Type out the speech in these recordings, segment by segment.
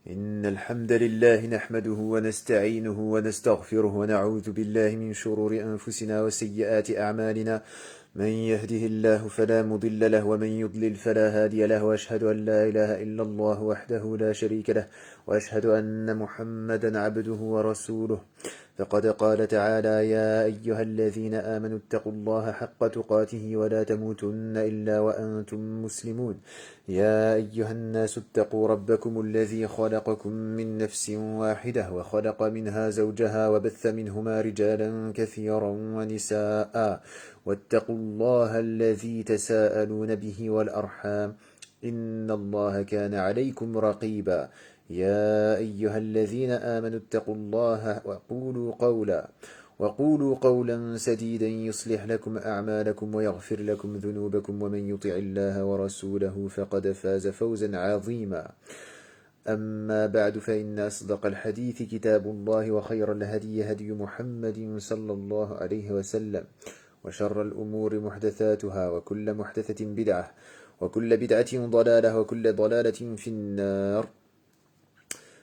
إن الحمد لله نحمده ونستعينه ونستغفره ونعوذ بالله من شرور أنفسنا وسيئات أعمالنا من يهده الله فلا مضل له ومن يضلل فلا هادي له وأشهد أن لا إله إلا الله وحده لا شريك له وأشهد أن محمدا عبده ورسوله فقد قال تعالى يا أيها الذين آمنوا اتقوا الله حق تقاته ولا تموتن إلا وأنتم مسلمون يا أيها الناس اتقوا ربكم الذي خلقكم من نفس واحدة وخلق منها زوجها وبث منهما رجالا كثيرا ونساء واتقوا الله الذي تساءلون به والأرحام إن الله كان عليكم رقيبا يا أيها الذين آمنوا اتقوا الله وقولوا قولا سديدا يصلح لكم أعمالكم ويغفر لكم ذنوبكم ومن يطع الله ورسوله فقد فاز فوزا عظيما أما بعد فإن أصدق الحديث كتاب الله وخير الهدي هدي محمد صلى الله عليه وسلم وشر الأمور محدثاتها وكل محدثة بدعة وكل بدعة ضلالة وكل ضلالة في النار.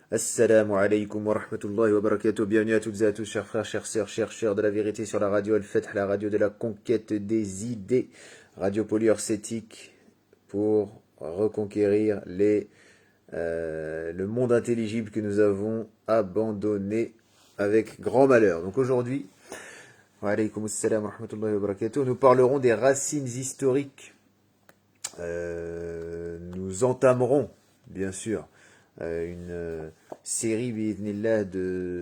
Assalamu alaikum wa rahmatullahi wa barakatuh. Bienvenue à toutes et à tous, chers frères, chères sœurs, chers de la vérité sur la radio Al-Fath, la radio de la conquête des idées, radio polyurcétique pour reconquérir le monde intelligible que nous avons abandonné avec grand malheur. Donc aujourd'hui, wa alaykum assalam wa rahmatullahi wa barakatuh, nous parlerons des racines historiques. Nous entamerons, bien sûr, une série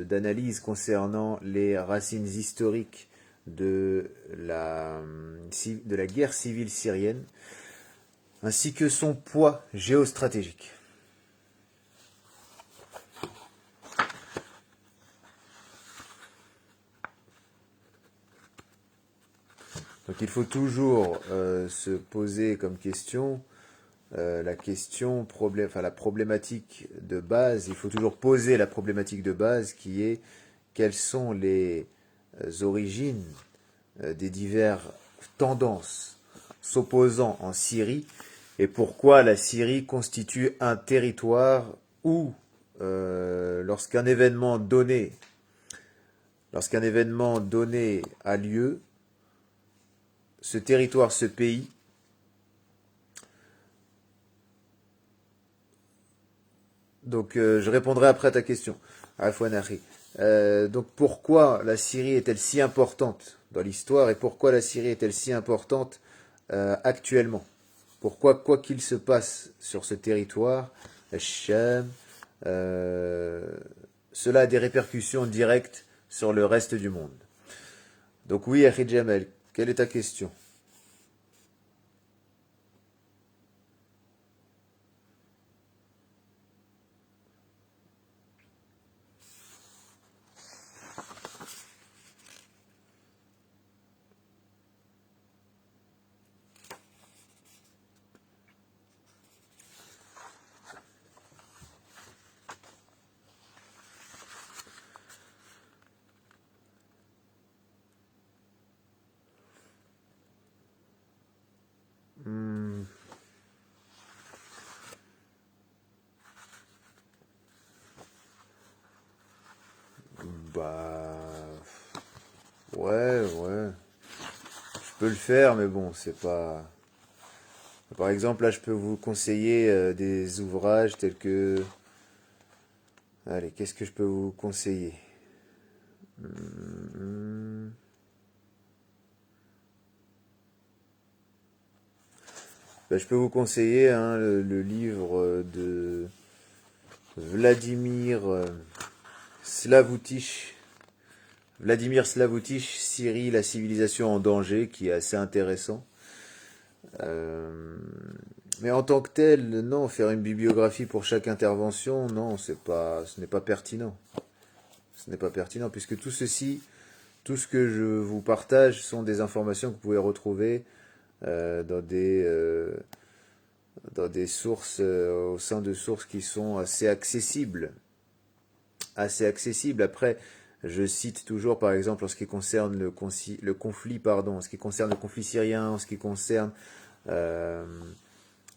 d'analyses concernant les racines historiques de la guerre civile syrienne, ainsi que son poids géostratégique. Donc il faut toujours se poser comme question la problématique de base. Il faut toujours poser la problématique de base qui est quelles sont les origines des diverses tendances s'opposant en Syrie et pourquoi la Syrie constitue un territoire où lorsqu'un événement donné a lieu, ce territoire, ce pays donc je répondrai après à ta question. Donc pourquoi la Syrie est-elle si importante dans l'histoire et pourquoi la Syrie est-elle si importante actuellement? Pourquoi, quoi qu'il se passe sur ce territoire, Sham, cela a des répercussions directes sur le reste du monde. Donc oui, Akhi Jamel, quelle est ta question? Ouais. Je peux le faire, mais bon, c'est pas... Par exemple, là, je peux vous conseiller des ouvrages tels que... Allez, qu'est-ce que je peux vous conseiller? Je peux vous conseiller le livre de Vladimir Slavutich, Syrie, la civilisation en danger, qui est assez intéressant. Mais en tant que tel, non, faire une bibliographie pour chaque intervention, non, ce n'est pas pertinent. Ce n'est pas pertinent, puisque tout ce que je vous partage sont des informations que vous pouvez retrouver dans des sources, au sein de sources qui sont assez accessibles. Après, je cite toujours, par exemple, en ce qui concerne le conflit syrien, en ce qui concerne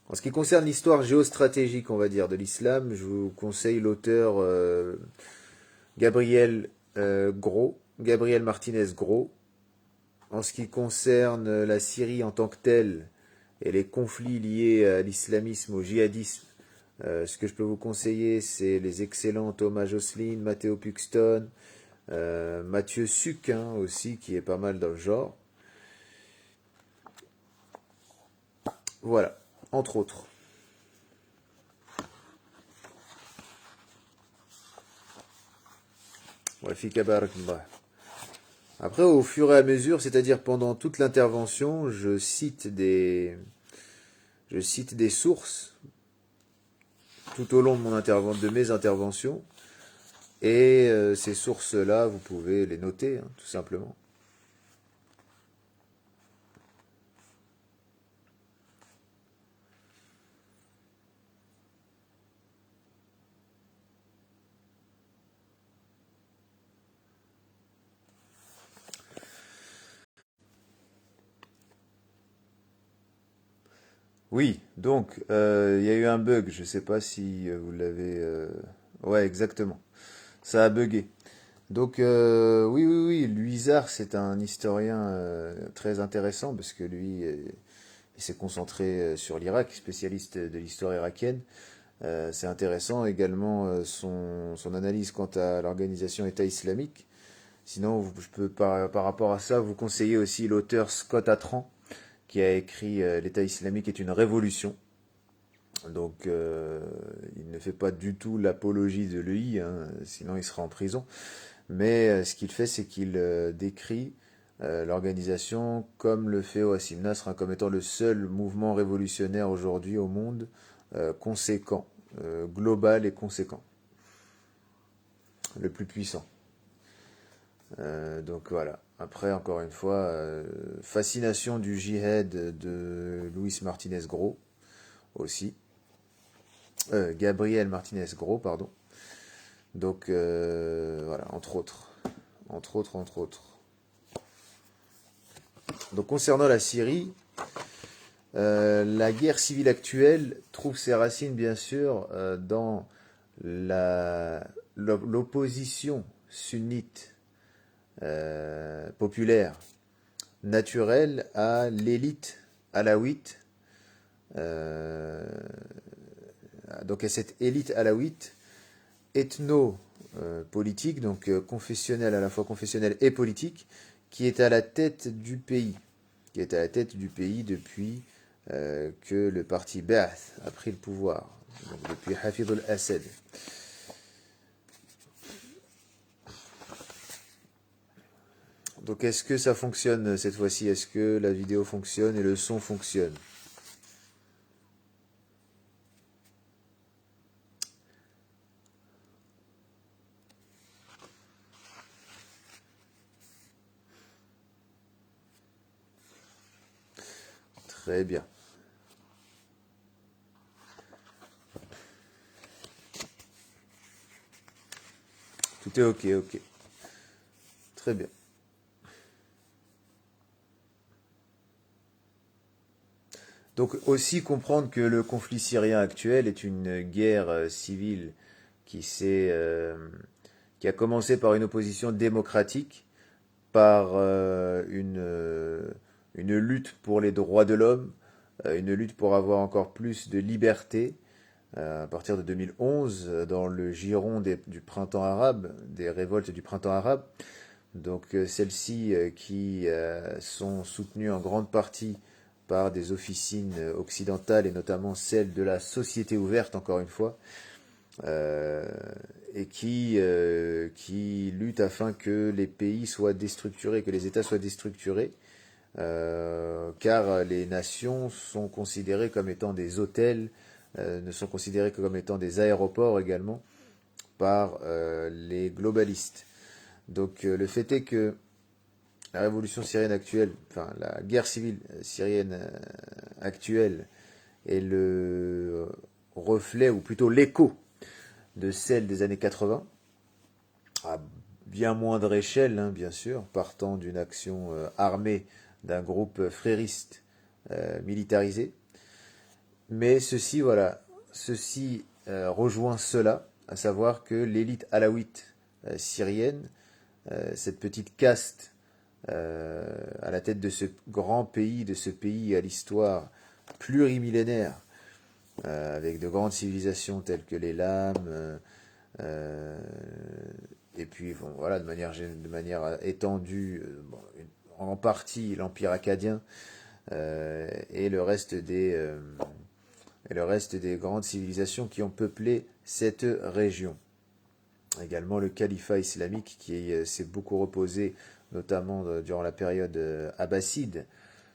En ce qui concerne l'histoire géostratégique, on va dire, de l'islam, je vous conseille l'auteur Gabriel Gabriel Martinez Gros. En ce qui concerne la Syrie en tant que telle et les conflits liés à l'islamisme, au djihadisme, ce que je peux vous conseiller, c'est les excellents Thomas Josselin, Matteo Puxton, Mathieu Suc aussi, qui est pas mal dans le genre. Voilà, entre autres. Ouais, fika barakallah. Après, au fur et à mesure, c'est-à-dire pendant toute l'intervention, je cite des sources tout au long de de mes interventions, et ces sources-là, vous pouvez les noter, tout simplement. Oui, donc il y a eu un bug, je ne sais pas si vous l'avez... Ouais, exactement. Ça a bugué. Donc oui, oui, oui, Luisard, c'est un historien très intéressant parce que lui, il s'est concentré sur l'Irak, spécialiste de l'histoire irakienne. C'est intéressant également son analyse quant à l'organisation État islamique. Sinon, je peux par rapport à ça vous conseiller aussi l'auteur Scott Atran qui a écrit L'État islamique est une révolution. Donc, il ne fait pas du tout l'apologie de l'EI, sinon il sera en prison. Mais ce qu'il fait, c'est qu'il décrit l'organisation comme le fait Wassim Nasr, comme étant le seul mouvement révolutionnaire aujourd'hui au monde conséquent, global et conséquent, le plus puissant. Donc voilà. Après, encore une fois, fascination du djihad de Luis Martinez Gros aussi. Gabriel Martinez Gros, pardon. Donc voilà, entre autres. Entre autres, entre autres. Donc concernant la Syrie, la guerre civile actuelle trouve ses racines bien sûr dans l'opposition sunnite populaire naturelle à l'élite alaouite. Euh, donc à cette élite alaouite ethno-politique, donc confessionnelle, à la fois confessionnelle et politique, qui est à la tête du pays, qui est à la tête du pays depuis que le parti Ba'ath a pris le pouvoir, donc depuis Hafid al-Assad. Donc est-ce que ça fonctionne cette fois-ci? Est-ce que la vidéo fonctionne et le son fonctionne? Très bien. Tout est ok, ok. Très bien. Donc aussi comprendre que le conflit syrien actuel est une guerre civile qui s'est qui a commencé par une opposition démocratique, par une lutte pour les droits de l'homme, une lutte pour avoir encore plus de liberté. À partir de 2011, dans le giron du printemps arabe, des révoltes du printemps arabe, donc celles-ci qui sont soutenues en grande partie par des officines occidentales et notamment celles de la société ouverte, encore une fois, euh, et qui luttent afin que les pays soient déstructurés, que les États soient déstructurés, car les nations sont considérées comme étant des hôtels, ne sont considérées que comme étant des aéroports également par les globalistes. Donc le fait est que la révolution syrienne actuelle, enfin la guerre civile syrienne actuelle est le reflet, ou plutôt l'écho, de celle des années 80, à bien moindre échelle, bien sûr, partant d'une action armée d'un groupe frériste militarisé. Mais ceci, voilà, ceci rejoint cela, à savoir que l'élite alaouite syrienne, cette petite caste à la tête de ce grand pays, de ce pays à l'histoire plurimillénaire, avec de grandes civilisations telles que les Lames, euh, et puis bon, voilà, de manière étendue, bon, en partie l'Empire acadien, et le reste des grandes civilisations qui ont peuplé cette région. Également le califat islamique qui s'est beaucoup reposé, notamment durant la période abbasside,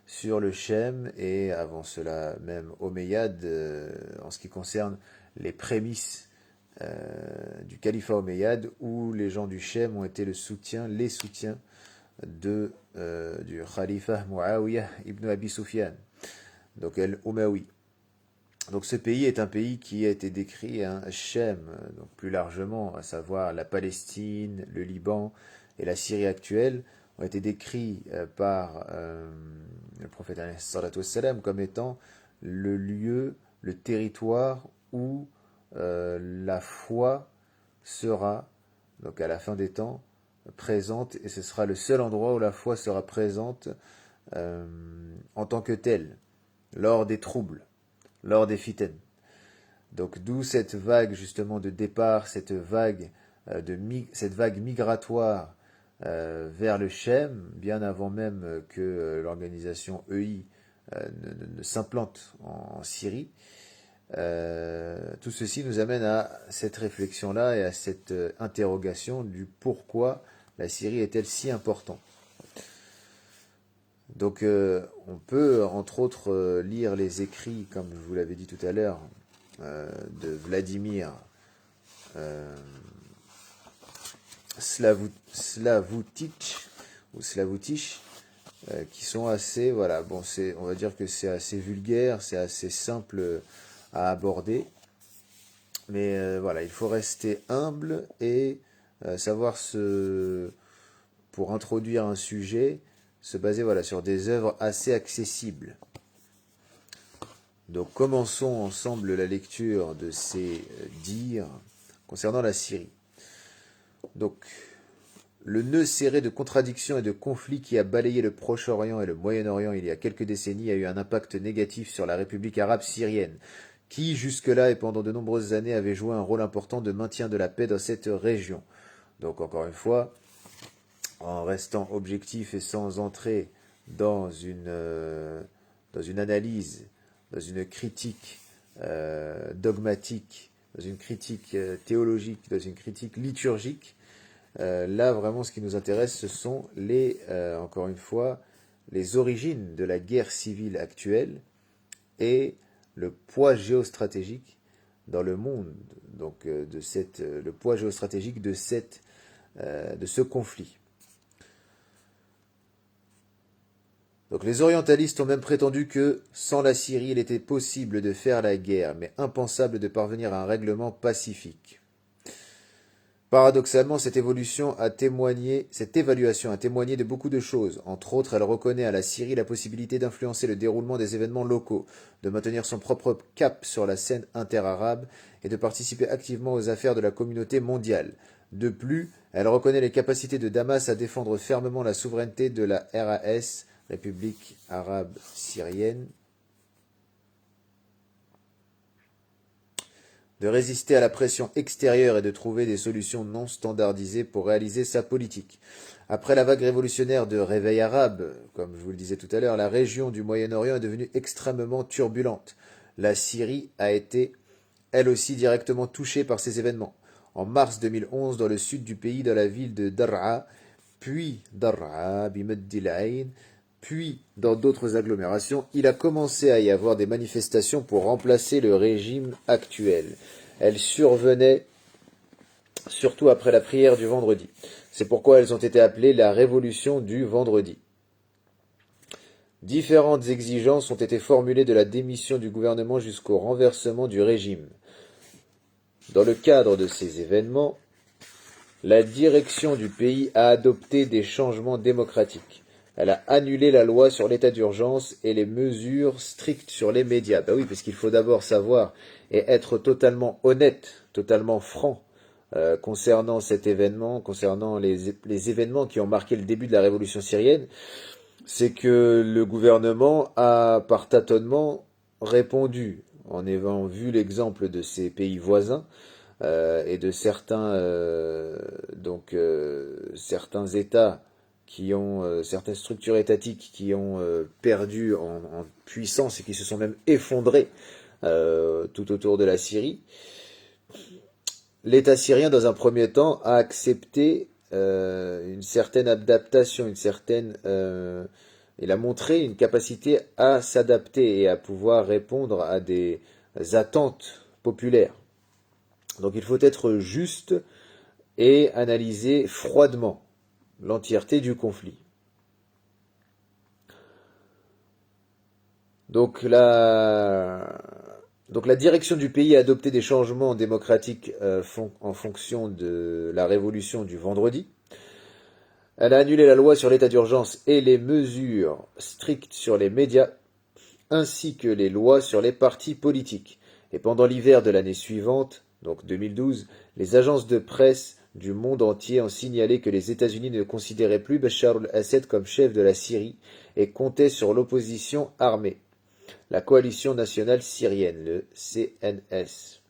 sur le Chem et avant cela même Omeyyade, en ce qui concerne les prémices du califat Omeyyade, où les gens du Chem ont été les soutiens du khalifa Muawiyah ibn Abi Sufyan, donc el-Umawi. Donc ce pays est un pays qui a été décrit, hein, Shem, donc plus largement, à savoir la Palestine, le Liban et la Syrie actuelle, ont été décrits par le prophète ﷺ comme étant le lieu, le territoire où la foi sera, donc à la fin des temps, présente, et ce sera le seul endroit où la foi sera présente en tant que telle, lors des troubles, lors des fitaines. Donc d'où cette vague justement de départ, cette vague migratoire vers le Chem, bien avant même que l'organisation EI ne s'implante en Syrie. Tout ceci nous amène à cette réflexion-là et à cette interrogation du pourquoi la Syrie est-elle si importante. Donc on peut entre autres lire les écrits, comme je vous l'avais dit tout à l'heure, de Vladimir Slavutich, qui sont assez, voilà, bon, on va dire que c'est assez vulgaire, c'est assez simple à aborder, mais voilà, il faut rester humble et savoir pour introduire un sujet, se baser voilà, sur des œuvres assez accessibles. Donc commençons ensemble la lecture de ces dires concernant la Syrie. Donc, le nœud serré de contradictions et de conflits qui a balayé le Proche-Orient et le Moyen-Orient il y a quelques décennies a eu un impact négatif sur la République arabe syrienne, qui jusque-là et pendant de nombreuses années avait joué un rôle important de maintien de la paix dans cette région. Donc encore une fois, en restant objectif et sans entrer dans une analyse, dans une critique dogmatique, dans une critique théologique, dans une critique liturgique, là vraiment ce qui nous intéresse, ce sont encore une fois, les origines de la guerre civile actuelle et le poids géostratégique dans le monde, donc le poids géostratégique de ce conflit. Donc les orientalistes ont même prétendu que, sans la Syrie, il était possible de faire la guerre, mais impensable de parvenir à un règlement pacifique. Paradoxalement, cette évaluation a témoigné de beaucoup de choses. Entre autres, elle reconnaît à la Syrie la possibilité d'influencer le déroulement des événements locaux, de maintenir son propre cap sur la scène interarabe et de participer activement aux affaires de la communauté mondiale. De plus, elle reconnaît les capacités de Damas à défendre fermement la souveraineté de la RAS, République arabe syrienne, de résister à la pression extérieure et de trouver des solutions non standardisées pour réaliser sa politique. Après la vague révolutionnaire de réveil arabe, comme je vous le disais tout à l'heure, la région du Moyen-Orient est devenue extrêmement turbulente. La Syrie a été, elle aussi, directement touchée par ces événements. En mars 2011, dans le sud du pays, dans la ville de Dar'a, puis Dar'a, Bimaddil Ayn, puis dans d'autres agglomérations, il a commencé à y avoir des manifestations pour remplacer le régime actuel. Elles survenaient surtout après la prière du vendredi. C'est pourquoi elles ont été appelées la révolution du vendredi. Différentes exigences ont été formulées de la démission du gouvernement jusqu'au renversement du régime. Dans le cadre de ces événements, la direction du pays a adopté des changements démocratiques. Elle a annulé la loi sur l'état d'urgence et les mesures strictes sur les médias. Ben oui, parce qu'il faut d'abord savoir et être totalement honnête, totalement franc concernant cet événement, concernant les événements qui ont marqué le début de la révolution syrienne. C'est que le gouvernement a, par tâtonnement, répondu, en ayant vu l'exemple de ses pays voisins et de certains États qui ont certaines structures étatiques qui ont perdu en puissance et qui se sont même effondrés tout autour de la Syrie. L'État syrien, dans un premier temps, a accepté une certaine adaptation, il a montré une capacité à s'adapter et à pouvoir répondre à des attentes populaires. Donc il faut être juste et analyser froidement l'entièreté du conflit. Donc la direction du pays a adopté des changements démocratiques en fonction de la révolution du vendredi. Elle a annulé la loi sur l'état d'urgence et les mesures strictes sur les médias, ainsi que les lois sur les partis politiques. Et pendant l'hiver de l'année suivante, donc 2012, les agences de presse du monde entier ont signalé que les États-Unis ne considéraient plus Bachar al-Assad comme chef de la Syrie et comptaient sur l'opposition armée, la coalition nationale syrienne, le CNS.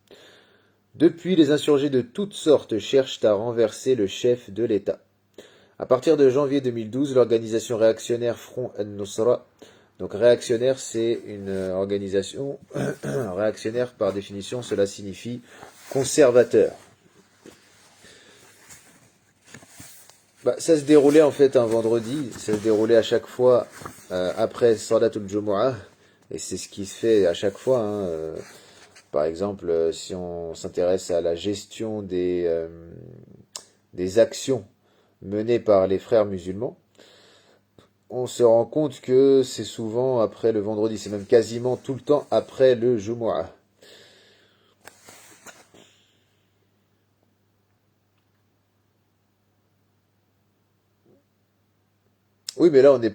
Depuis, les insurgés de toutes sortes cherchent à renverser le chef de l'État. À partir de janvier 2012, l'organisation réactionnaire Front al-Nusra, donc réactionnaire, c'est une organisation réactionnaire par définition, cela signifie conservateur. Ça se déroulait en fait un vendredi, ça se déroulait à chaque fois après Salatul Jumu'ah, et c'est ce qui se fait à chaque fois. Par exemple, si on s'intéresse à la gestion des actions menées par les frères musulmans, on se rend compte que c'est souvent après le vendredi, c'est même quasiment tout le temps après le Jumu'ah. Oui, mais là on n'est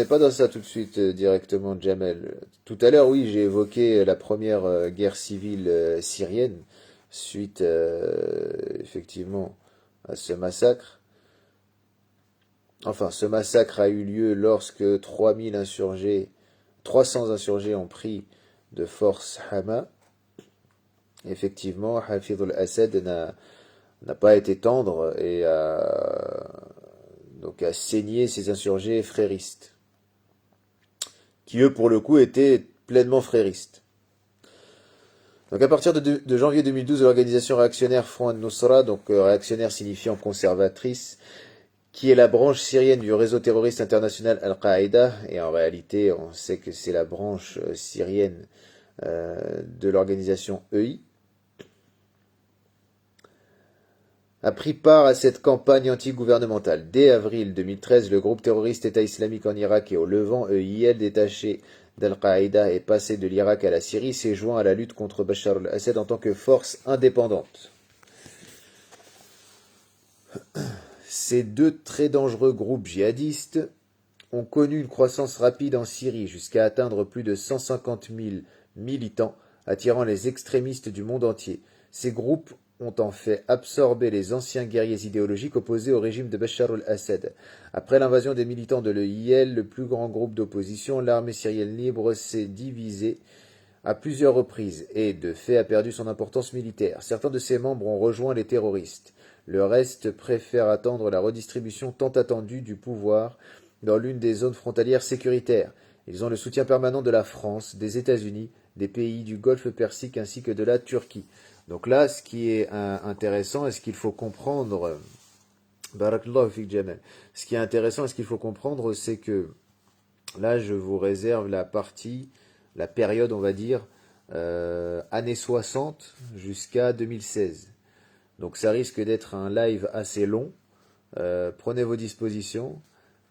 pas dans ça tout de suite directement, Jamel. Tout à l'heure, oui, j'ai évoqué la première guerre civile syrienne suite effectivement à ce massacre. Enfin, ce massacre a eu lieu lorsque 300 insurgés ont pris de force Hama. Effectivement, Hafid al-Assad n'a pas été tendre et a saigné ces insurgés fréristes, qui eux pour le coup étaient pleinement fréristes. Donc à partir de janvier 2012, l'organisation réactionnaire Front al-Nusra, donc réactionnaire signifiant conservatrice, qui est la branche syrienne du réseau terroriste international Al-Qaïda, et en réalité on sait que c'est la branche syrienne de l'organisation EI, a pris part à cette campagne anti-gouvernementale. Dès avril 2013, le groupe terroriste État islamique en Irak et au Levant, EIL, détaché d'Al-Qaïda et passé de l'Irak à la Syrie, s'est joint à la lutte contre Bachar al-Assad en tant que force indépendante. Ces deux très dangereux groupes djihadistes ont connu une croissance rapide en Syrie, jusqu'à atteindre plus de 150 000 militants, attirant les extrémistes du monde entier. Ces groupes ont en fait absorbé les anciens guerriers idéologiques opposés au régime de Bachar al-Assad. Après l'invasion des militants de l'EIL, le plus grand groupe d'opposition, l'armée syrienne libre, s'est divisée à plusieurs reprises et, de fait, a perdu son importance militaire. Certains de ses membres ont rejoint les terroristes. Le reste préfère attendre la redistribution tant attendue du pouvoir dans l'une des zones frontalières sécuritaires. Ils ont le soutien permanent de la France, des États-Unis, des pays du Golfe Persique ainsi que de la Turquie. Donc là, ce qui est intéressant et ce qu'il faut comprendre, Barakallahu fik Jamel, ce qui est intéressant et ce qu'il faut comprendre, c'est que là, je vous réserve la période, on va dire, années 60 jusqu'à 2016. Donc ça risque d'être un live assez long. Prenez vos dispositions.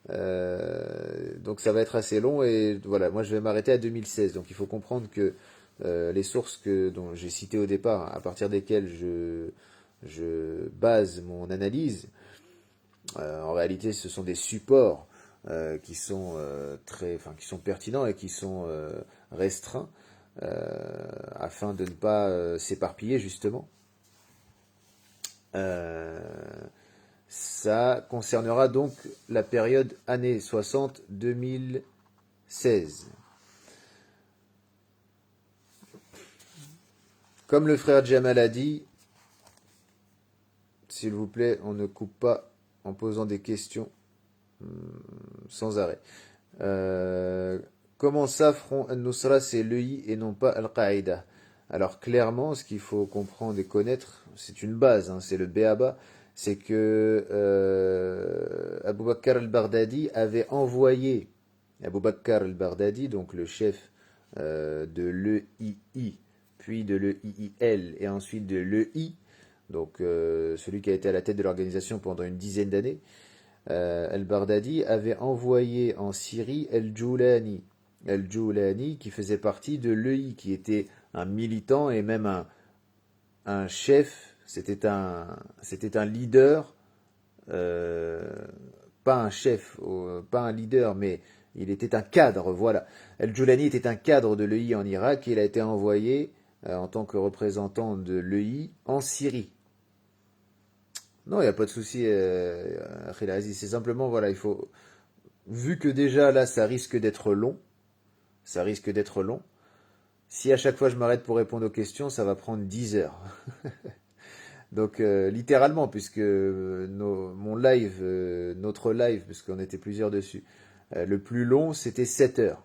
Donc ça va être assez long et voilà, moi je vais m'arrêter à 2016. Donc il faut comprendre que les sources dont j'ai citées au départ, à partir desquelles je base mon analyse, en réalité ce sont des supports qui sont pertinents et qui sont restreints afin de ne pas s'éparpiller justement. Ça concernera donc la période années 60-2016. Comme le frère Jamal a dit, s'il vous plaît, on ne coupe pas en posant des questions sans arrêt. Comment ça, Front al-Nusra, c'est l'EI et non pas Al-Qaïda? Alors clairement, ce qu'il faut comprendre et connaître, c'est une base, hein, c'est le B.A.B.A, c'est que Abu Bakr al-Baghdadi avait envoyé, Abu Bakr al-Baghdadi, donc le chef de l'EII, puis de l'EIIL et ensuite de l'EI, donc celui qui a été à la tête de l'organisation pendant une dizaine d'années, al-Baghdadi avait envoyé en Syrie al-Joulani. Al-Joulani qui faisait partie de l'EI, qui était un militant et même un chef, c'était un leader, pas un chef, pas un leader, mais il était un cadre, voilà. Al-Joulani était un cadre de l'EI en Irak et il a été envoyé en tant que représentant de l'EI en Syrie. Non, il n'y a pas de souci, Akhil Aziz. C'est simplement, voilà, il faut. Vu que déjà là, ça risque d'être long. Si à chaque fois je m'arrête pour répondre aux questions, ça va prendre 10 heures. Donc, littéralement, puisque notre live, puisqu'on était plusieurs dessus, le plus long, c'était 7 heures.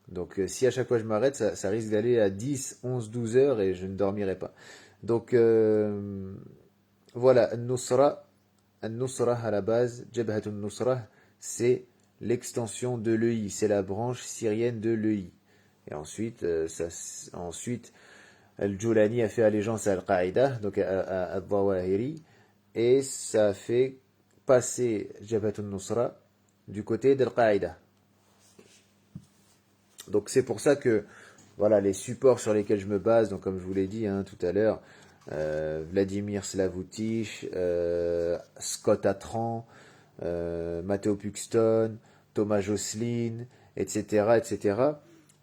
Donc, si à chaque fois je m'arrête, ça risque d'aller à 10, 11, 12 heures et je ne dormirai pas. Donc, voilà, Al-Nusra à la base, Jabhat al-Nusra, c'est l'extension de l'EI, c'est la branche syrienne de l'EI. Et ensuite, ensuite Al-Joulani a fait allégeance à Al-Qaïda, donc à Al-Zawahiri, et ça a fait passer Jabhat al-Nusra du côté d'Al-Qaïda. Donc c'est pour ça que voilà les supports sur lesquels je me base, donc comme je vous l'ai dit hein, tout à l'heure, Vladimir Slavutich, Scott Atran, Matteo Puxton, Thomas Josselin, etc., etc.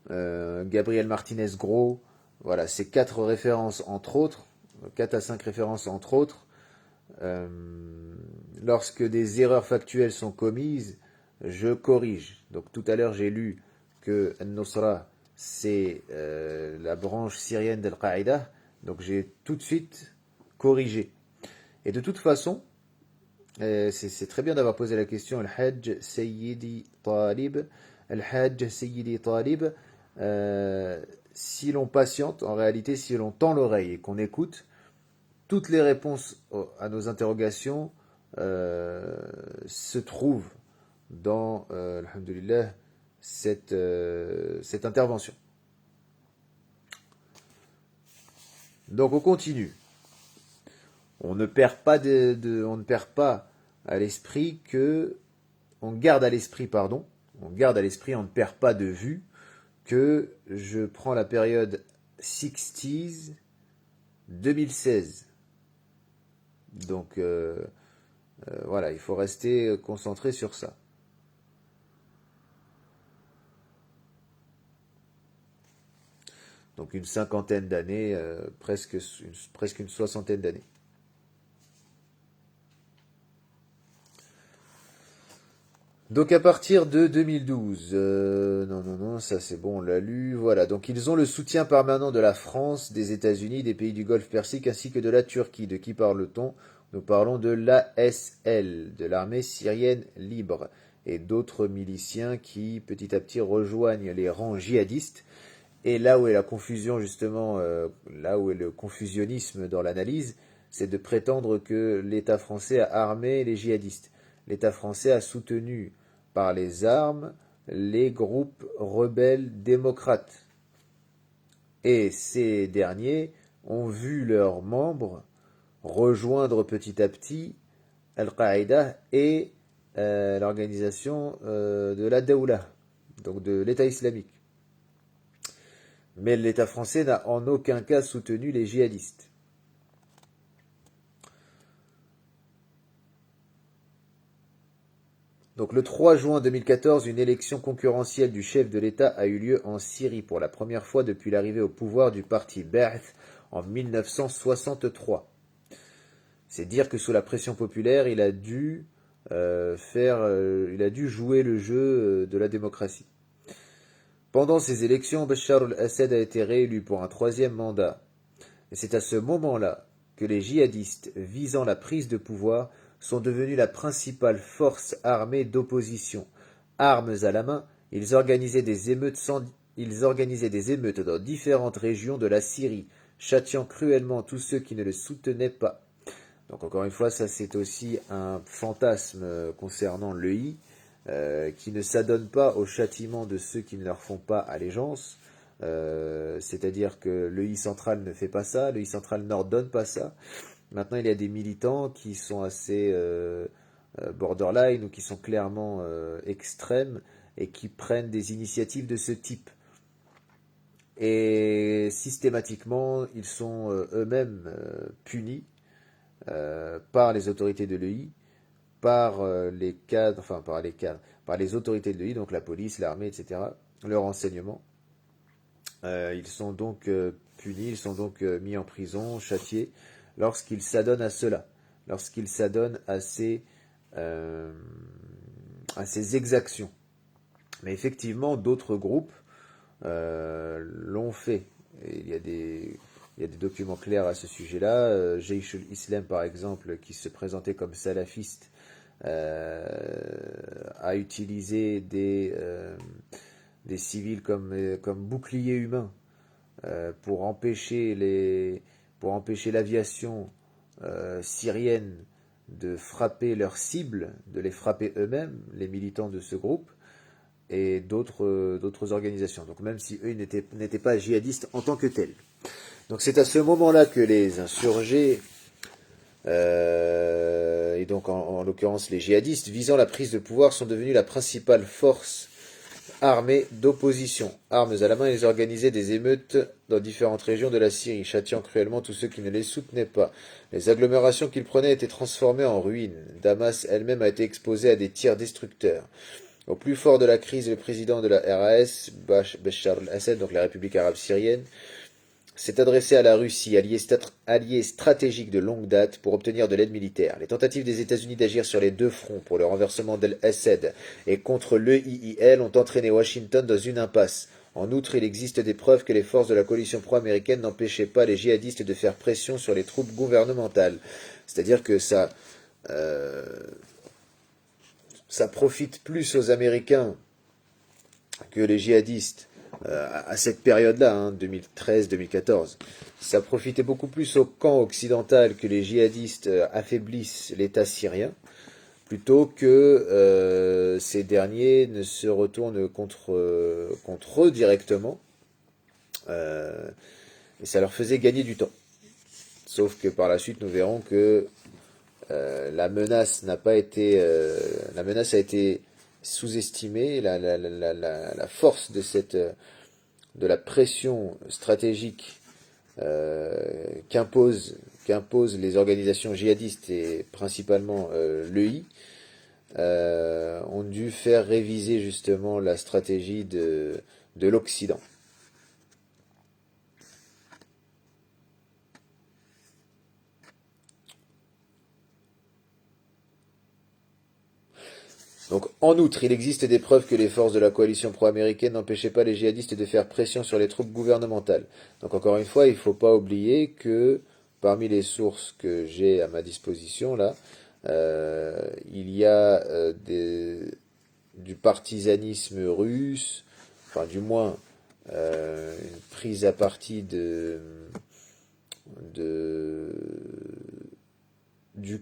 Gabriel Martinez-Gros, voilà, ces 4 références entre autres, 4 à 5 références entre autres. Lorsque des erreurs factuelles sont commises, je corrige. Donc tout à l'heure j'ai lu que Al-Nusra c'est la branche syrienne d'Al-Qaïda, donc j'ai tout de suite corrigé. Et de toute façon, c'est très bien d'avoir posé la question Al-Hajj Sayyidi Talib. Al-Hajj Sayyidi Talib, si l'on patiente, en réalité, si l'on tend l'oreille et qu'on écoute, toutes les réponses à nos interrogations se trouvent dans, alhamdoulilah, cette intervention. Donc on continue. On ne perd pas on ne perd pas à l'esprit que, on garde à l'esprit, pardon, on garde à l'esprit, on ne perd pas de vue que je prends la période 60s 2016. Donc voilà, il faut rester concentré sur ça. Donc une cinquantaine d'années, presque une soixantaine d'années. Donc à partir de 2012, non, ça c'est bon, on l'a lu, voilà. Donc ils ont le soutien permanent de la France, des États-Unis, des pays du Golfe Persique ainsi que de la Turquie. De qui parle-t-on? Nous parlons de l'ASL, de l'armée syrienne libre, et d'autres miliciens qui petit à petit rejoignent les rangs djihadistes. Et là où est la confusion justement, là où est le confusionnisme dans l'analyse, c'est de prétendre que l'État français a armé les djihadistes. L'État français a soutenu par les armes les groupes rebelles démocrates. Et ces derniers ont vu leurs membres rejoindre petit à petit Al-Qaïda et l'organisation de la Daoula, donc de l'État islamique. Mais l'État français n'a en aucun cas soutenu les djihadistes. Donc le 3 juin 2014, une élection concurrentielle du chef de l'État a eu lieu en Syrie pour la première fois depuis l'arrivée au pouvoir du parti Ba'ath en 1963. C'est dire que sous la pression populaire, il a dû jouer le jeu de la démocratie. Pendant ces élections, Bachar al-Assad a été réélu pour un troisième mandat. Et c'est à ce moment-là que les djihadistes visant la prise de pouvoir sont devenus la principale force armée d'opposition. Armes à la main, ils organisaient des émeutes dans différentes régions de la Syrie, châtiant cruellement tous ceux qui ne le soutenaient pas. Donc encore une fois, ça c'est aussi un fantasme concernant l'EI, qui ne s'adonne pas au châtiment de ceux qui ne leur font pas allégeance. C'est-à-dire que l'EI central ne fait pas ça, l'EI central n'ordonne pas ça. Maintenant, il y a des militants qui sont assez borderline ou qui sont clairement extrêmes et qui prennent des initiatives de ce type. Et systématiquement, ils sont eux-mêmes punis par les autorités de l'EI, par les cadres, enfin par les autorités de l'EI, donc la police, l'armée, etc., le renseignement. Ils sont donc punis, ils sont donc mis en prison, châtiés, lorsqu'ils s'adonnent à cela, lorsqu'ils s'adonnent à ces exactions. Mais effectivement, d'autres groupes l'ont fait. Et il y a des documents clairs à ce sujet-là. Jaish al-Islam, par exemple, qui se présentait comme salafiste, a utilisé des civils comme boucliers humains pour empêcher l'aviation syrienne de frapper leurs cibles, de les frapper eux-mêmes, les militants de ce groupe, et d'autres organisations. Donc même si eux n'étaient pas djihadistes en tant que tels. Donc c'est à ce moment-là que les insurgés, et donc en l'occurrence les djihadistes, visant la prise de pouvoir, sont devenus la principale force armée d'opposition. Armes à la main, ils organisaient des émeutes dans différentes régions de la Syrie, châtiant cruellement tous ceux qui ne les soutenaient pas. Les agglomérations qu'ils prenaient étaient transformées en ruines. Damas elle-même a été exposée à des tirs destructeurs. Au plus fort de la crise, le président de la RAS, Bachar al-Assad, donc la République arabe syrienne, s'est adressé à la Russie, allié stratégique de longue date, pour obtenir de l'aide militaire. Les tentatives des États-Unis d'agir sur les deux fronts pour le renversement d'Al-Assad et contre l'EIIL ont entraîné Washington dans une impasse. En outre, il existe des preuves que les forces de la coalition pro-américaine n'empêchaient pas les djihadistes de faire pression sur les troupes gouvernementales. C'est-à-dire que ça profite plus aux Américains que les djihadistes à cette période-là, hein, 2013-2014. Ça profitait beaucoup plus au camp occidental que les djihadistes affaiblissent l'État syrien, plutôt que ces derniers ne se retournent contre eux directement, et ça leur faisait gagner du temps. Sauf que par la suite, nous verrons que la menace a été sous-estimée, la force de la pression stratégique qu'imposent les organisations djihadistes et principalement l'EI, ont dû faire réviser justement la stratégie de l'Occident. Donc, en outre, il existe des preuves que les forces de la coalition pro-américaine n'empêchaient pas les djihadistes de faire pression sur les troupes gouvernementales. Donc, encore une fois, il ne faut pas oublier que parmi les sources que j'ai à ma disposition, là, il y a du partisanisme russe, enfin, du moins, une prise à partie du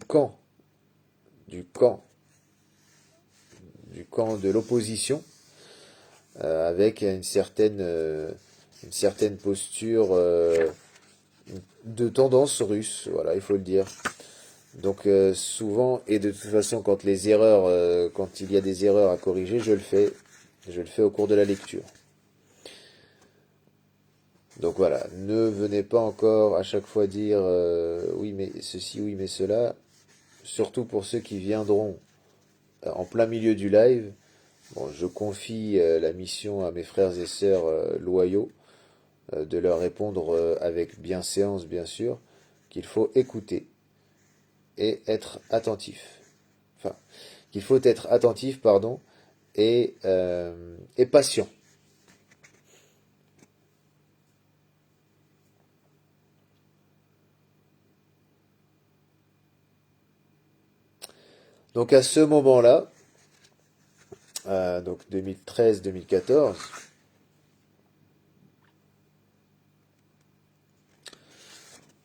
camp, du camp de l'opposition, avec une certaine posture de tendance russe, voilà, il faut le dire. Donc souvent, et de toute façon, quand il y a des erreurs à corriger, je le fais au cours de la lecture. Donc voilà, ne venez pas encore à chaque fois dire oui mais ceci, oui mais cela, surtout pour ceux qui viendront en plein milieu du live. Bon, je confie la mission à mes frères et sœurs loyaux de leur répondre avec bienséance, bien sûr, qu'il faut écouter et être attentif. Enfin, qu'il faut être attentif, pardon, et patient. Donc à ce moment-là, donc 2013-2014,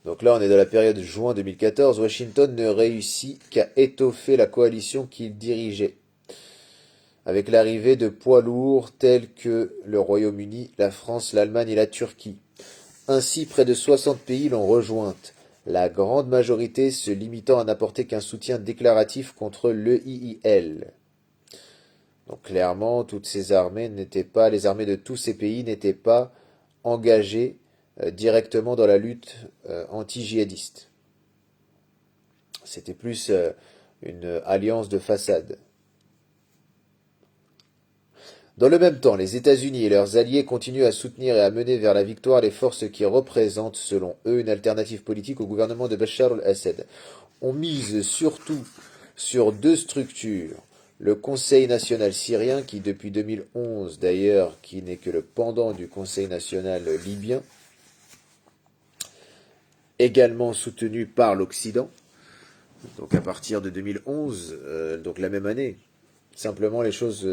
donc là on est dans la période juin 2014, Washington ne réussit qu'à étoffer la coalition qu'il dirigeait, avec l'arrivée de poids lourds tels que le Royaume-Uni, la France, l'Allemagne et la Turquie. Ainsi, près de 60 pays l'ont rejointe, la grande majorité se limitant à n'apporter qu'un soutien déclaratif contre l'EIIL. Donc clairement, toutes ces armées n'étaient pas, les armées de tous ces pays n'étaient pas engagées directement dans la lutte anti-djihadiste. C'était plus une alliance de façade. Dans le même temps, les États-Unis et leurs alliés continuent à soutenir et à mener vers la victoire les forces qui représentent, selon eux, une alternative politique au gouvernement de Bachar al-Assad. On mise surtout sur deux structures. Le Conseil national syrien, qui depuis 2011 d'ailleurs, qui n'est que le pendant du Conseil national libyen, également soutenu par l'Occident, donc à partir de 2011, donc la même année. Simplement, les choses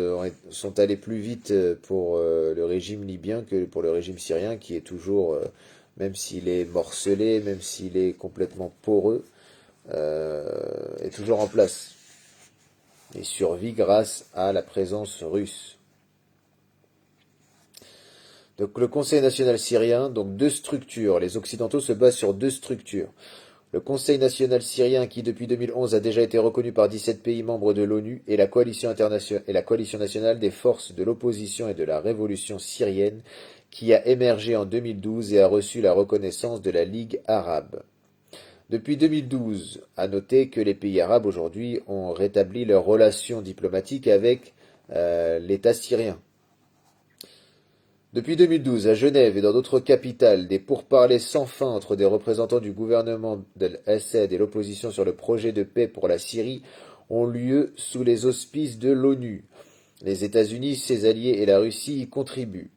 sont allées plus vite pour le régime libyen que pour le régime syrien, qui est toujours, même s'il est morcelé, même s'il est complètement poreux, est toujours en place et survit grâce à la présence russe. Donc le Conseil national syrien, donc deux structures. Les Occidentaux se basent sur deux structures. Le Conseil national syrien, qui depuis 2011 a déjà été reconnu par 17 pays membres de l'ONU, et la coalition nationale des forces de l'opposition et de la révolution syrienne, qui a émergé en 2012 et a reçu la reconnaissance de la Ligue arabe. Depuis 2012, à noter que les pays arabes aujourd'hui ont rétabli leurs relations diplomatiques avec l'État syrien. Depuis 2012, à Genève et dans d'autres capitales, des pourparlers sans fin entre des représentants du gouvernement d'Al-Assad et l'opposition sur le projet de paix pour la Syrie ont lieu sous les auspices de l'ONU. Les États-Unis, ses alliés et la Russie y contribuent.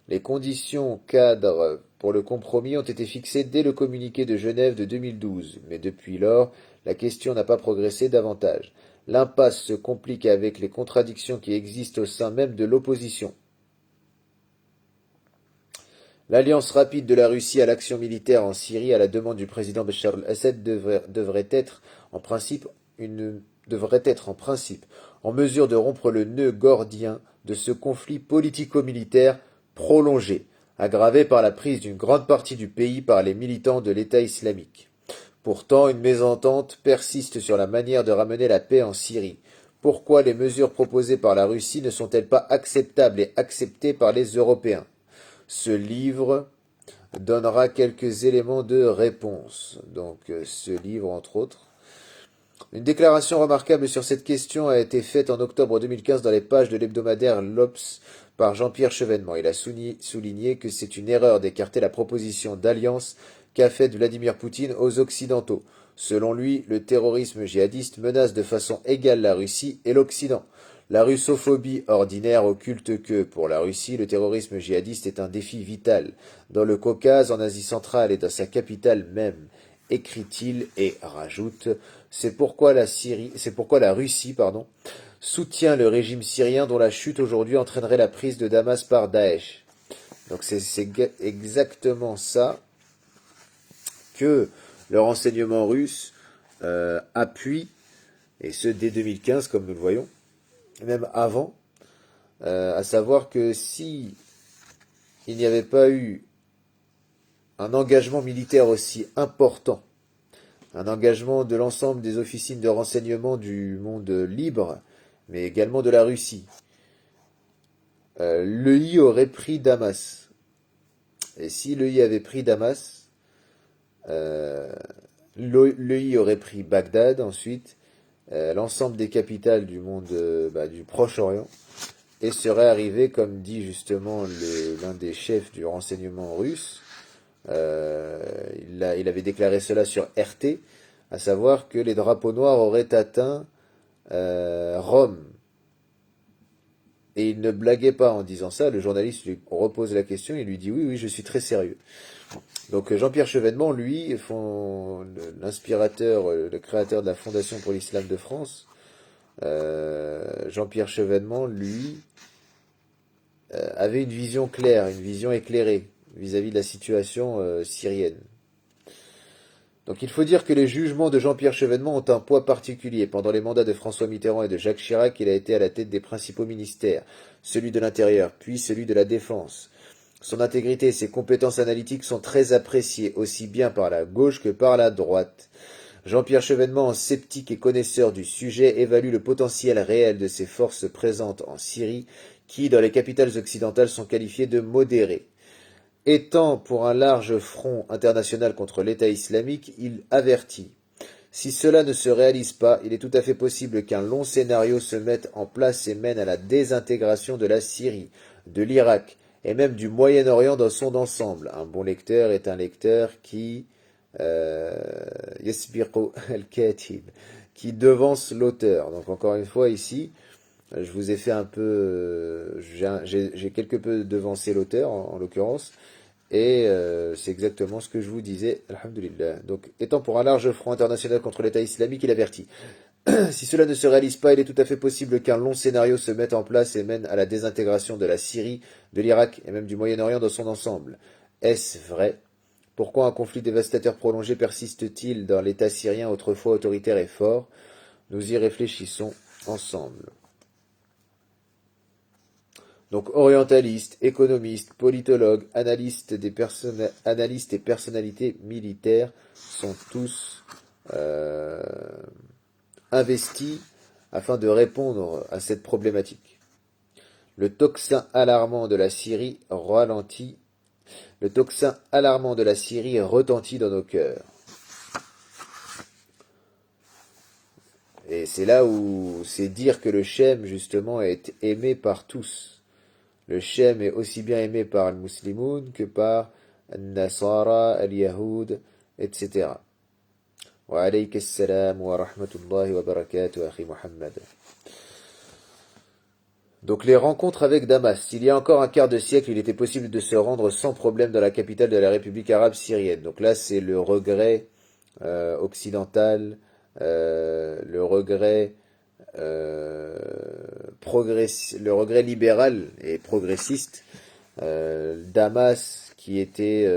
Les conditions cadres pour le compromis ont été fixées dès le communiqué de Genève de 2012, mais depuis lors, la question n'a pas progressé davantage. L'impasse se complique avec les contradictions qui existent au sein même de l'opposition. L'alliance rapide de la Russie à l'action militaire en Syrie à la demande du président Bachar al-Assad devrait être en principe en mesure de rompre le nœud gordien de ce conflit politico-militaire prolongé, aggravé par la prise d'une grande partie du pays par les militants de l'État islamique. Pourtant, une mésentente persiste sur la manière de ramener la paix en Syrie. Pourquoi les mesures proposées par la Russie ne sont-elles pas acceptables et acceptées par les Européens ? Ce livre donnera quelques éléments de réponse. Donc, ce livre, entre autres. Une déclaration remarquable sur cette question a été faite en octobre 2015 dans les pages de l'hebdomadaire l'Obs par Jean-Pierre Chevènement. Il a souligné que c'est une erreur d'écarter la proposition d'alliance qu'a faite Vladimir Poutine aux Occidentaux. Selon lui, le terrorisme djihadiste menace de façon égale la Russie et l'Occident. La russophobie ordinaire occulte que, pour la Russie, le terrorisme djihadiste est un défi vital, dans le Caucase, en Asie centrale et dans sa capitale même, écrit-il et rajoute, c'est pourquoi la Russie, soutient le régime syrien dont la chute aujourd'hui entraînerait la prise de Damas par Daesh. Donc c'est exactement ça que le renseignement russe appuie, et ce dès 2015 comme nous le voyons, même avant, à savoir que si il n'y avait pas eu un engagement militaire aussi important, un engagement de l'ensemble des officines de renseignement du monde libre, mais également de la Russie, l'EI aurait pris Damas. Et si l'EI avait pris Damas, l'EI aurait pris Bagdad ensuite, l'ensemble des capitales du monde du Proche-Orient et serait arrivé, comme dit justement l'un des chefs du renseignement russe, il avait déclaré cela sur RT, à savoir que les drapeaux noirs auraient atteint Rome. Et il ne blaguait pas en disant ça, le journaliste lui repose la question, il lui dit oui, oui, je suis très sérieux. Donc Jean-Pierre Chevènement, lui, l'inspirateur, le créateur de la Fondation pour l'Islam de France, Jean-Pierre Chevènement, lui, avait une vision claire, une vision éclairée vis-à-vis de la situation syrienne. Donc il faut dire que les jugements de Jean-Pierre Chevènement ont un poids particulier. Pendant les mandats de François Mitterrand et de Jacques Chirac, il a été à la tête des principaux ministères, celui de l'Intérieur, puis celui de la Défense. Son intégrité et ses compétences analytiques sont très appréciées, aussi bien par la gauche que par la droite. Jean-Pierre Chevènement, sceptique et connaisseur du sujet, évalue le potentiel réel de ces forces présentes en Syrie, qui, dans les capitales occidentales, sont qualifiées de modérées. Étant pour un large front international contre l'État islamique, il avertit. Si cela ne se réalise pas, il est tout à fait possible qu'un long scénario se mette en place et mène à la désintégration de la Syrie, de l'Irak et même du Moyen-Orient dans son ensemble. Un bon lecteur est un lecteur qui yasbiqu al-katib, qui devance l'auteur. Donc encore une fois ici, je vous ai fait un peu, j'ai quelque peu devancé l'auteur en l'occurrence. Et c'est exactement ce que je vous disais, alhamdulillah. Donc, étant pour un large front international contre l'État islamique, il avertit. Si cela ne se réalise pas, il est tout à fait possible qu'un long scénario se mette en place et mène à la désintégration de la Syrie, de l'Irak et même du Moyen-Orient dans son ensemble. Est-ce vrai? Pourquoi un conflit dévastateur prolongé persiste-t-il dans l'État syrien autrefois autoritaire et fort? Nous y réfléchissons ensemble. Donc orientalistes, économistes, politologues, analystes et personnalités militaires sont tous investis afin de répondre à cette problématique. Le tocsin alarmant de la Syrie ralentit. Le tocsin alarmant de la Syrie retentit dans nos cœurs. Et c'est là où c'est dire que le Shem, justement, est aimé par tous. Le Shem est aussi bien aimé par le muslimoun que par le Nasara, al-Yahoud, etc. Wa alayka assalam wa rahmatullahi wa barakatuh, akhi Muhammad. Donc les rencontres avec Damas. Il y a encore un quart de siècle, il était possible de se rendre sans problème dans la capitale de la République arabe syrienne. Donc là, c'est le regret occidental, le regret le regret libéral et progressiste. Damas qui était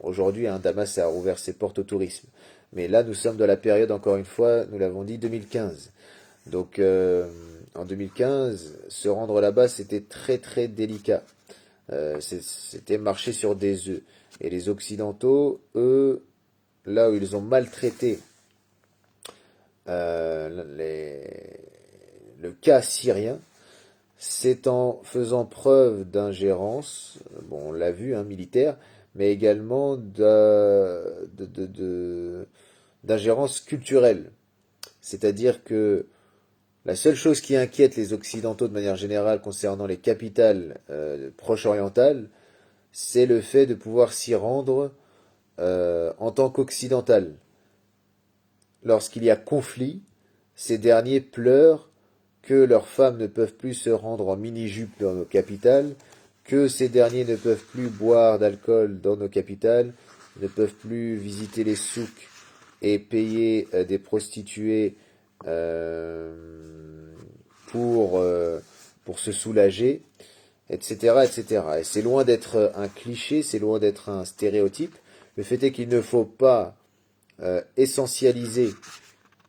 aujourd'hui Damas a rouvert ses portes au tourisme, mais là nous sommes dans la période, encore une fois, nous l'avons dit, 2015. Donc en 2015, se rendre là-bas c'était très très délicat. C'était marcher sur des œufs. Et les Occidentaux, eux, là où ils ont maltraité le cas syrien, c'est en faisant preuve d'ingérence, bon, on l'a vu, militaire, mais également d'ingérence culturelle. C'est-à-dire que la seule chose qui inquiète les Occidentaux de manière générale concernant les capitales proche-orientales, c'est le fait de pouvoir s'y rendre en tant qu'occidental. Lorsqu'il y a conflit, ces derniers pleurent que leurs femmes ne peuvent plus se rendre en mini-jupe dans nos capitales, que ces derniers ne peuvent plus boire d'alcool dans nos capitales, ne peuvent plus visiter les souks et payer des prostituées pour se soulager, etc., etc. Et c'est loin d'être un cliché, c'est loin d'être un stéréotype. Le fait est qu'il ne faut pas essentialiser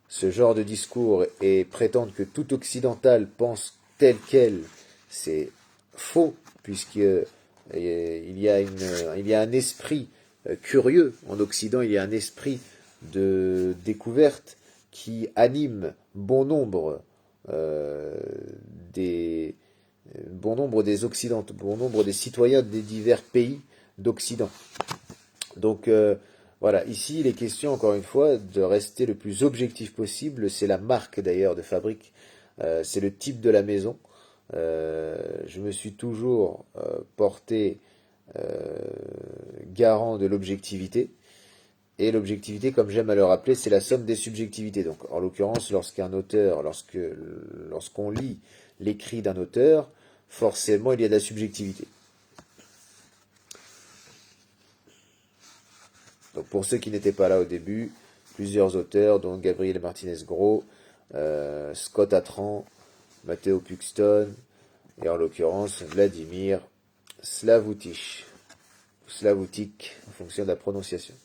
ce genre de discours et prétendre que tout occidental pense tel quel, c'est faux, puisqu'il y a un esprit curieux en Occident, il y a un esprit de découverte qui anime bon nombre des Occidentaux, bon nombre des citoyens des divers pays d'Occident. Donc Voilà, ici il est question encore une fois de rester le plus objectif possible. C'est la marque d'ailleurs de fabrique, c'est le type de la maison. Je me suis toujours porté euh, garant de l'objectivité. Et l'objectivité, comme j'aime à le rappeler, c'est la somme des subjectivités. Donc, en l'occurrence, lorsqu'on lit l'écrit d'un auteur, forcément, il y a de la subjectivité. Donc, pour ceux qui n'étaient pas là au début, plusieurs auteurs, dont Gabriel Martinez-Gros, Scott Atran, Matteo Puxton, et en l'occurrence, Vladimir Slavoutic, en fonction de la prononciation.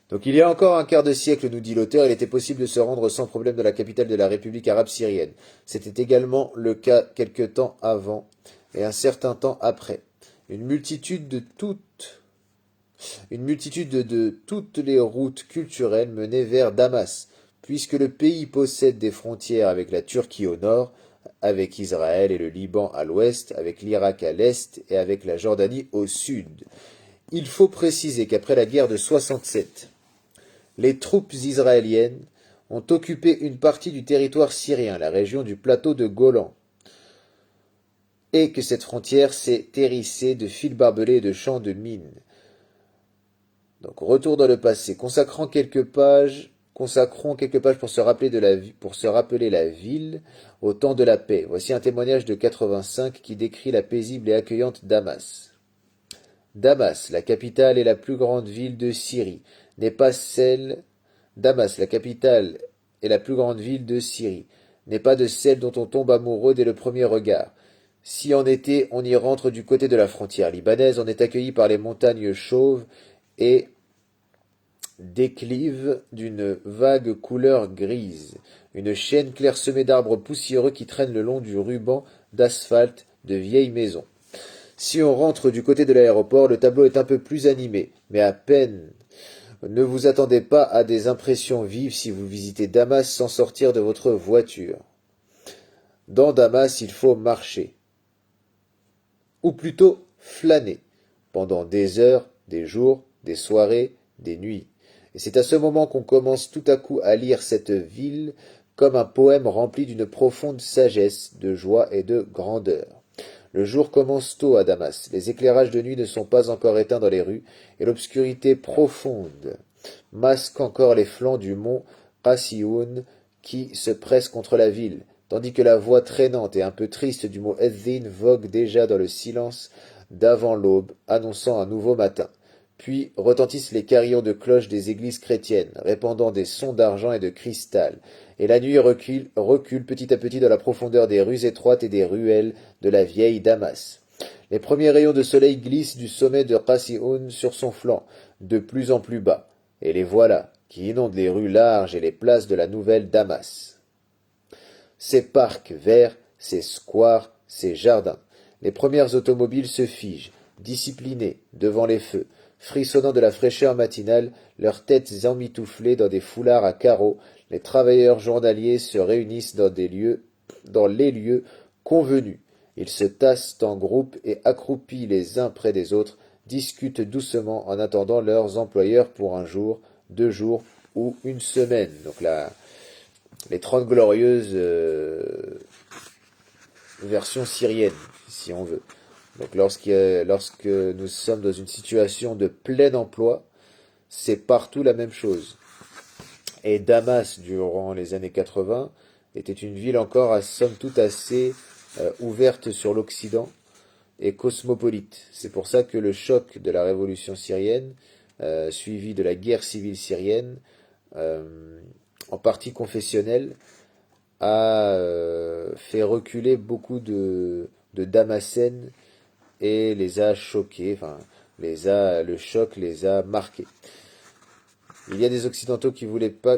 Donc il y a encore un quart de siècle, nous dit l'auteur, il était possible de se rendre sans problème dans la capitale de la République arabe syrienne. C'était également le cas quelque temps avant et un certain temps après. Une multitude de toutes les routes culturelles menaient vers Damas, puisque le pays possède des frontières avec la Turquie au nord, avec Israël et le Liban à l'ouest, avec l'Irak à l'est et avec la Jordanie au sud. Il faut préciser qu'après la guerre de 67, les troupes israéliennes ont occupé une partie du territoire syrien, la région du plateau de Golan, et que cette frontière s'est hérissée de fils barbelés et de champs de mines. Donc retour dans le passé, consacrons quelques pages pour se rappeler la ville au temps de la paix. Voici un témoignage de 85 qui décrit la paisible et accueillante Damas. Damas, la capitale et la plus grande ville de Syrie, n'est pas celle Damas, la capitale et la plus grande ville de Syrie, n'est pas de celle dont on tombe amoureux dès le premier regard. Si en été on y rentre du côté de la frontière libanaise, on est accueilli par les montagnes chauves et déclives d'une vague couleur grise, une chaîne clairsemée d'arbres poussiéreux qui traînent le long du ruban d'asphalte de vieilles maisons. Si on rentre du côté de l'aéroport, le tableau est un peu plus animé, mais à peine. Ne vous attendez pas à des impressions vives si vous visitez Damas sans sortir de votre voiture. Dans Damas, il faut marcher, ou plutôt flâner, pendant des heures, des jours, des soirées, des nuits. Et c'est à ce moment qu'on commence tout à coup à lire cette ville comme un poème rempli d'une profonde sagesse, de joie et de grandeur. Le jour commence tôt à Damas, les éclairages de nuit ne sont pas encore éteints dans les rues, et l'obscurité profonde masque encore les flancs du mont Qassioun qui se presse contre la ville, tandis que la voix traînante et un peu triste du mot Eddin vogue déjà dans le silence d'avant l'aube, annonçant un nouveau matin. Puis retentissent les carillons de cloches des églises chrétiennes, répandant des sons d'argent et de cristal, et la nuit recule petit à petit dans la profondeur des rues étroites et des ruelles de la vieille Damas. Les premiers rayons de soleil glissent du sommet de Qassioun sur son flanc, de plus en plus bas, et les voilà, qui inondent les rues larges et les places de la nouvelle Damas. Ces parcs verts, ces squares, ces jardins. Les premières automobiles se figent, disciplinées, devant les feux, frissonnant de la fraîcheur matinale, leurs têtes emmitouflées dans des foulards à carreaux, les travailleurs journaliers se réunissent dans les lieux convenus. Ils se tassent en groupe et, accroupis les uns près des autres, discutent doucement en attendant leurs employeurs pour un jour, 2 jours ou une semaine. Donc là, les 30 glorieuses versions syriennes, si on veut. Donc lorsque nous sommes dans une situation de plein emploi, c'est partout la même chose. Et Damas, durant les années 80, était une ville encore à somme toute assez ouverte sur l'Occident et cosmopolite. C'est pour ça que le choc de la révolution syrienne, suivi de la guerre civile syrienne, en partie confessionnelle, a fait reculer beaucoup de Damascènes et les a choqués, enfin, le choc les a marqués. Il y a des Occidentaux qui ne voulaient pas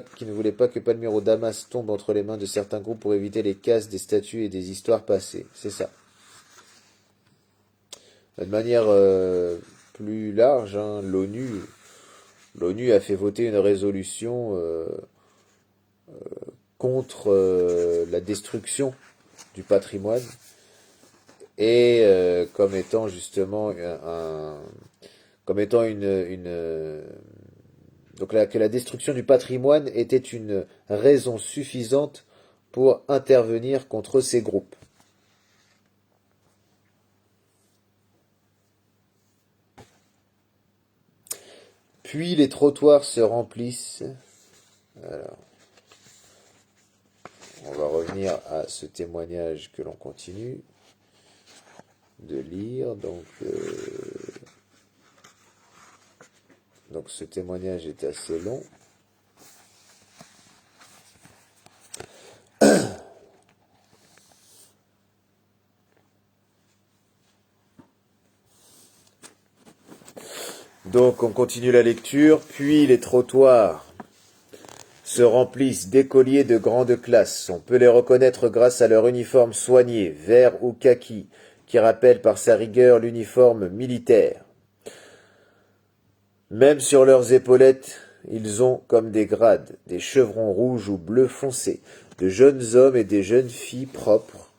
que Palmyre Damas tombe entre les mains de certains groupes pour éviter les casses des statues et des histoires passées. C'est ça. De manière plus large, hein, l'ONU a fait voter une résolution contre la destruction du patrimoine et comme étant justement comme étant donc que la destruction du patrimoine était une raison suffisante pour intervenir contre ces groupes. Puis les trottoirs se remplissent. Alors, on va revenir à ce témoignage que l'on continue de lire. Donc ce témoignage est assez long. Donc on continue la lecture. Puis les trottoirs se remplissent d'écoliers de grande classe. On peut les reconnaître grâce à leur uniforme soigné, vert ou kaki, qui rappelle par sa rigueur l'uniforme militaire. Même sur leurs épaulettes, ils ont comme des grades, des chevrons rouges ou bleus foncés, de jeunes hommes et des jeunes filles propres,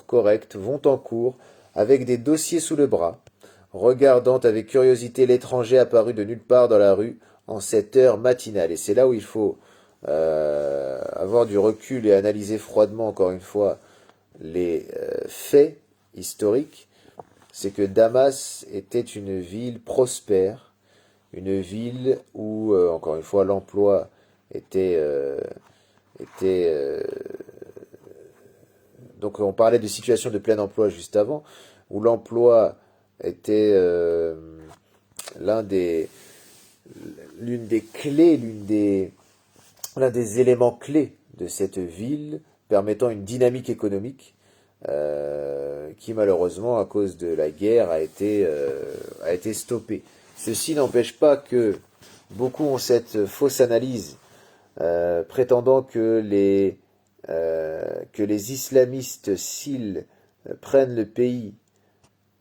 corrects, vont en cours, avec des dossiers sous le bras, regardant avec curiosité l'étranger apparu de nulle part dans la rue en cette heure matinale. Et c'est là où il faut avoir du recul et analyser froidement, encore une fois, les faits historiques. C'est que Damas était une ville prospère, une ville où, encore une fois, l'emploi était donc on parlait de situation de plein emploi juste avant, où l'emploi était l'une des clés, l'un des éléments clés de cette ville, permettant une dynamique économique qui malheureusement, à cause de la guerre, a été stoppée. Ceci n'empêche pas que beaucoup ont cette fausse analyse prétendant que les islamistes, s'ils prennent le pays,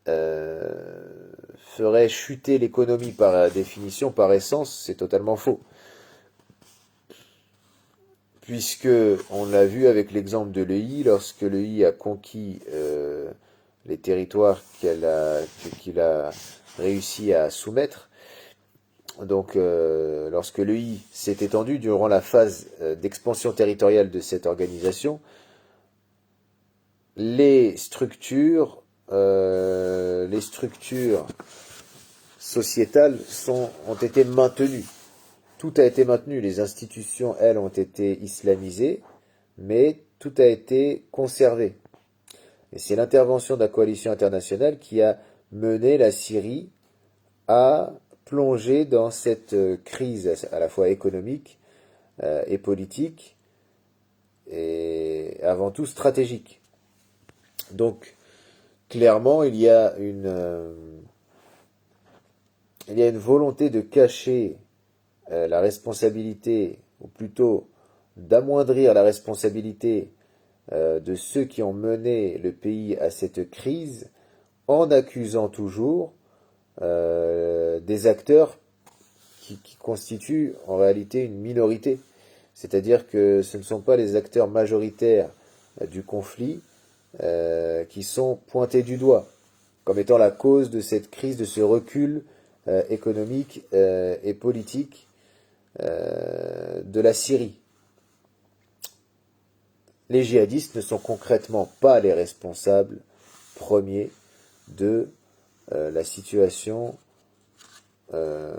feraient chuter l'économie par définition, par essence. C'est totalement faux. Puisque on l'a vu avec l'exemple de l'EI, lorsque l'EI a conquis les territoires qu'il a réussi à soumettre. Donc, lorsque l'EI s'est étendu durant la phase d'expansion territoriale de cette organisation, les structures sociétales ont été maintenues. Tout a été maintenu. Les institutions, elles, ont été islamisées, mais tout a été conservé. Et c'est l'intervention de la coalition internationale qui a mené la Syrie à plonger dans cette crise à la fois économique et politique, et avant tout stratégique. Donc, clairement, il y a une volonté de cacher la responsabilité, ou plutôt d'amoindrir la responsabilité de ceux qui ont mené le pays à cette crise, en accusant toujours des acteurs qui constituent en réalité une minorité. C'est-à-dire que ce ne sont pas les acteurs majoritaires du conflit qui sont pointés du doigt comme étant la cause de cette crise, de ce recul économique et politique de la Syrie. Les djihadistes ne sont concrètement pas les responsables premiers de la situation de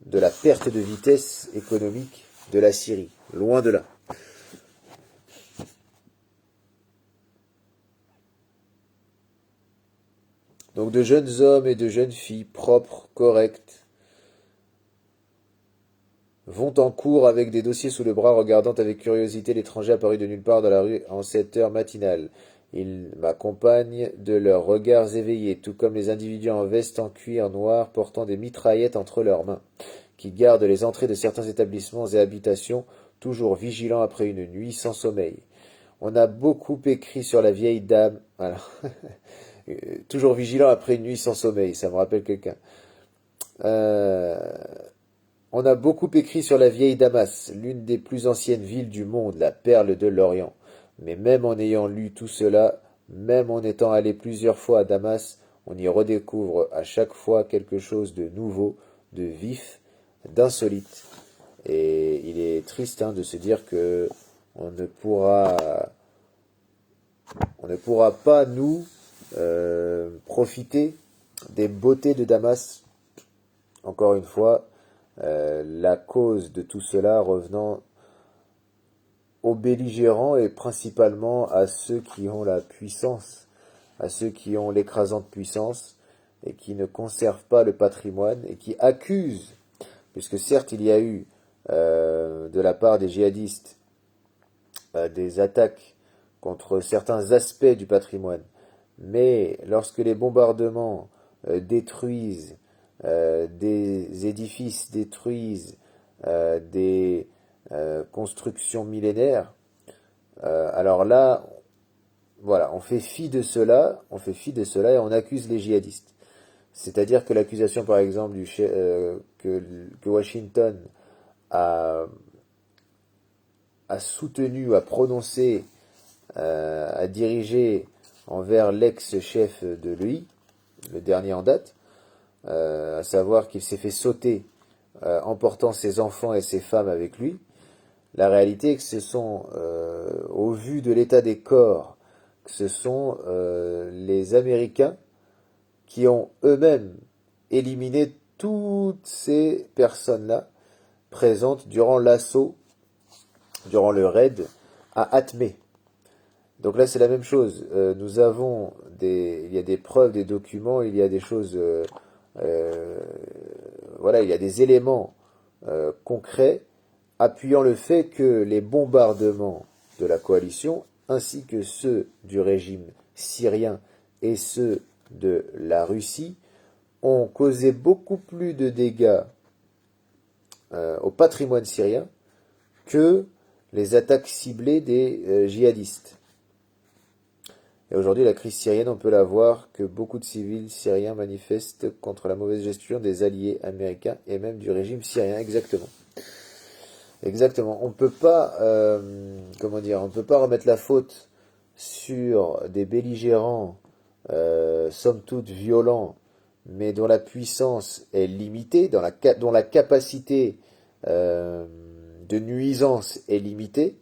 la perte de vitesse économique de la Syrie. Loin de là. Donc de jeunes hommes et de jeunes filles propres, corrects, vont en cours avec des dossiers sous le bras, regardant avec curiosité l'étranger apparu de nulle part dans la rue en cette heure matinale. Ils m'accompagnent de leurs regards éveillés, tout comme les individus en veste en cuir noir portant des mitraillettes entre leurs mains, qui gardent les entrées de certains établissements et habitations, toujours vigilants après une nuit sans sommeil. On a beaucoup écrit sur la vieille dame... Alors, toujours vigilant après une nuit sans sommeil, ça me rappelle quelqu'un. On a beaucoup écrit sur la vieille Damas, l'une des plus anciennes villes du monde, la perle de l'Orient. Mais même en ayant lu tout cela, même en étant allé plusieurs fois à Damas, on y redécouvre à chaque fois quelque chose de nouveau, de vif, d'insolite. Et il est triste de se dire que on ne pourra, on ne pourra pas nous profiter des beautés de Damas. Encore une fois, la cause de tout cela revenant aux belligérants et principalement à ceux qui ont la puissance, à ceux qui ont l'écrasante puissance et qui ne conservent pas le patrimoine et qui accusent, puisque certes il y a eu de la part des djihadistes des attaques contre certains aspects du patrimoine, mais lorsque les bombardements détruisent des édifices, détruisent des constructions millénaires, alors là, voilà, on fait fi de cela, et on accuse les djihadistes. C'est-à-dire que l'accusation, par exemple, que Washington a, a soutenu, a prononcé, a dirigé envers l'ex-chef de l'EI, le dernier en date, à savoir qu'il s'est fait sauter emportant ses enfants et ses femmes avec lui. La réalité est que ce sont, au vu de l'état des corps, que ce sont les Américains qui ont eux-mêmes éliminé toutes ces personnes-là présentes durant l'assaut, durant le raid à Atmé. Donc là, c'est la même chose. Nous avons il y a des preuves, des documents, il y a des choses, voilà, il y a des éléments concrets appuyant le fait que les bombardements de la coalition, ainsi que ceux du régime syrien et ceux de la Russie, ont causé beaucoup plus de dégâts au patrimoine syrien que les attaques ciblées des djihadistes. Et aujourd'hui, la crise syrienne, on peut la voir que beaucoup de civils syriens manifestent contre la mauvaise gestion des alliés américains et même du régime syrien. Exactement. Exactement. On peut pas, on peut pas remettre la faute sur des belligérants, somme toute violents, mais dont la puissance est limitée, dont la capacité de nuisance est limitée.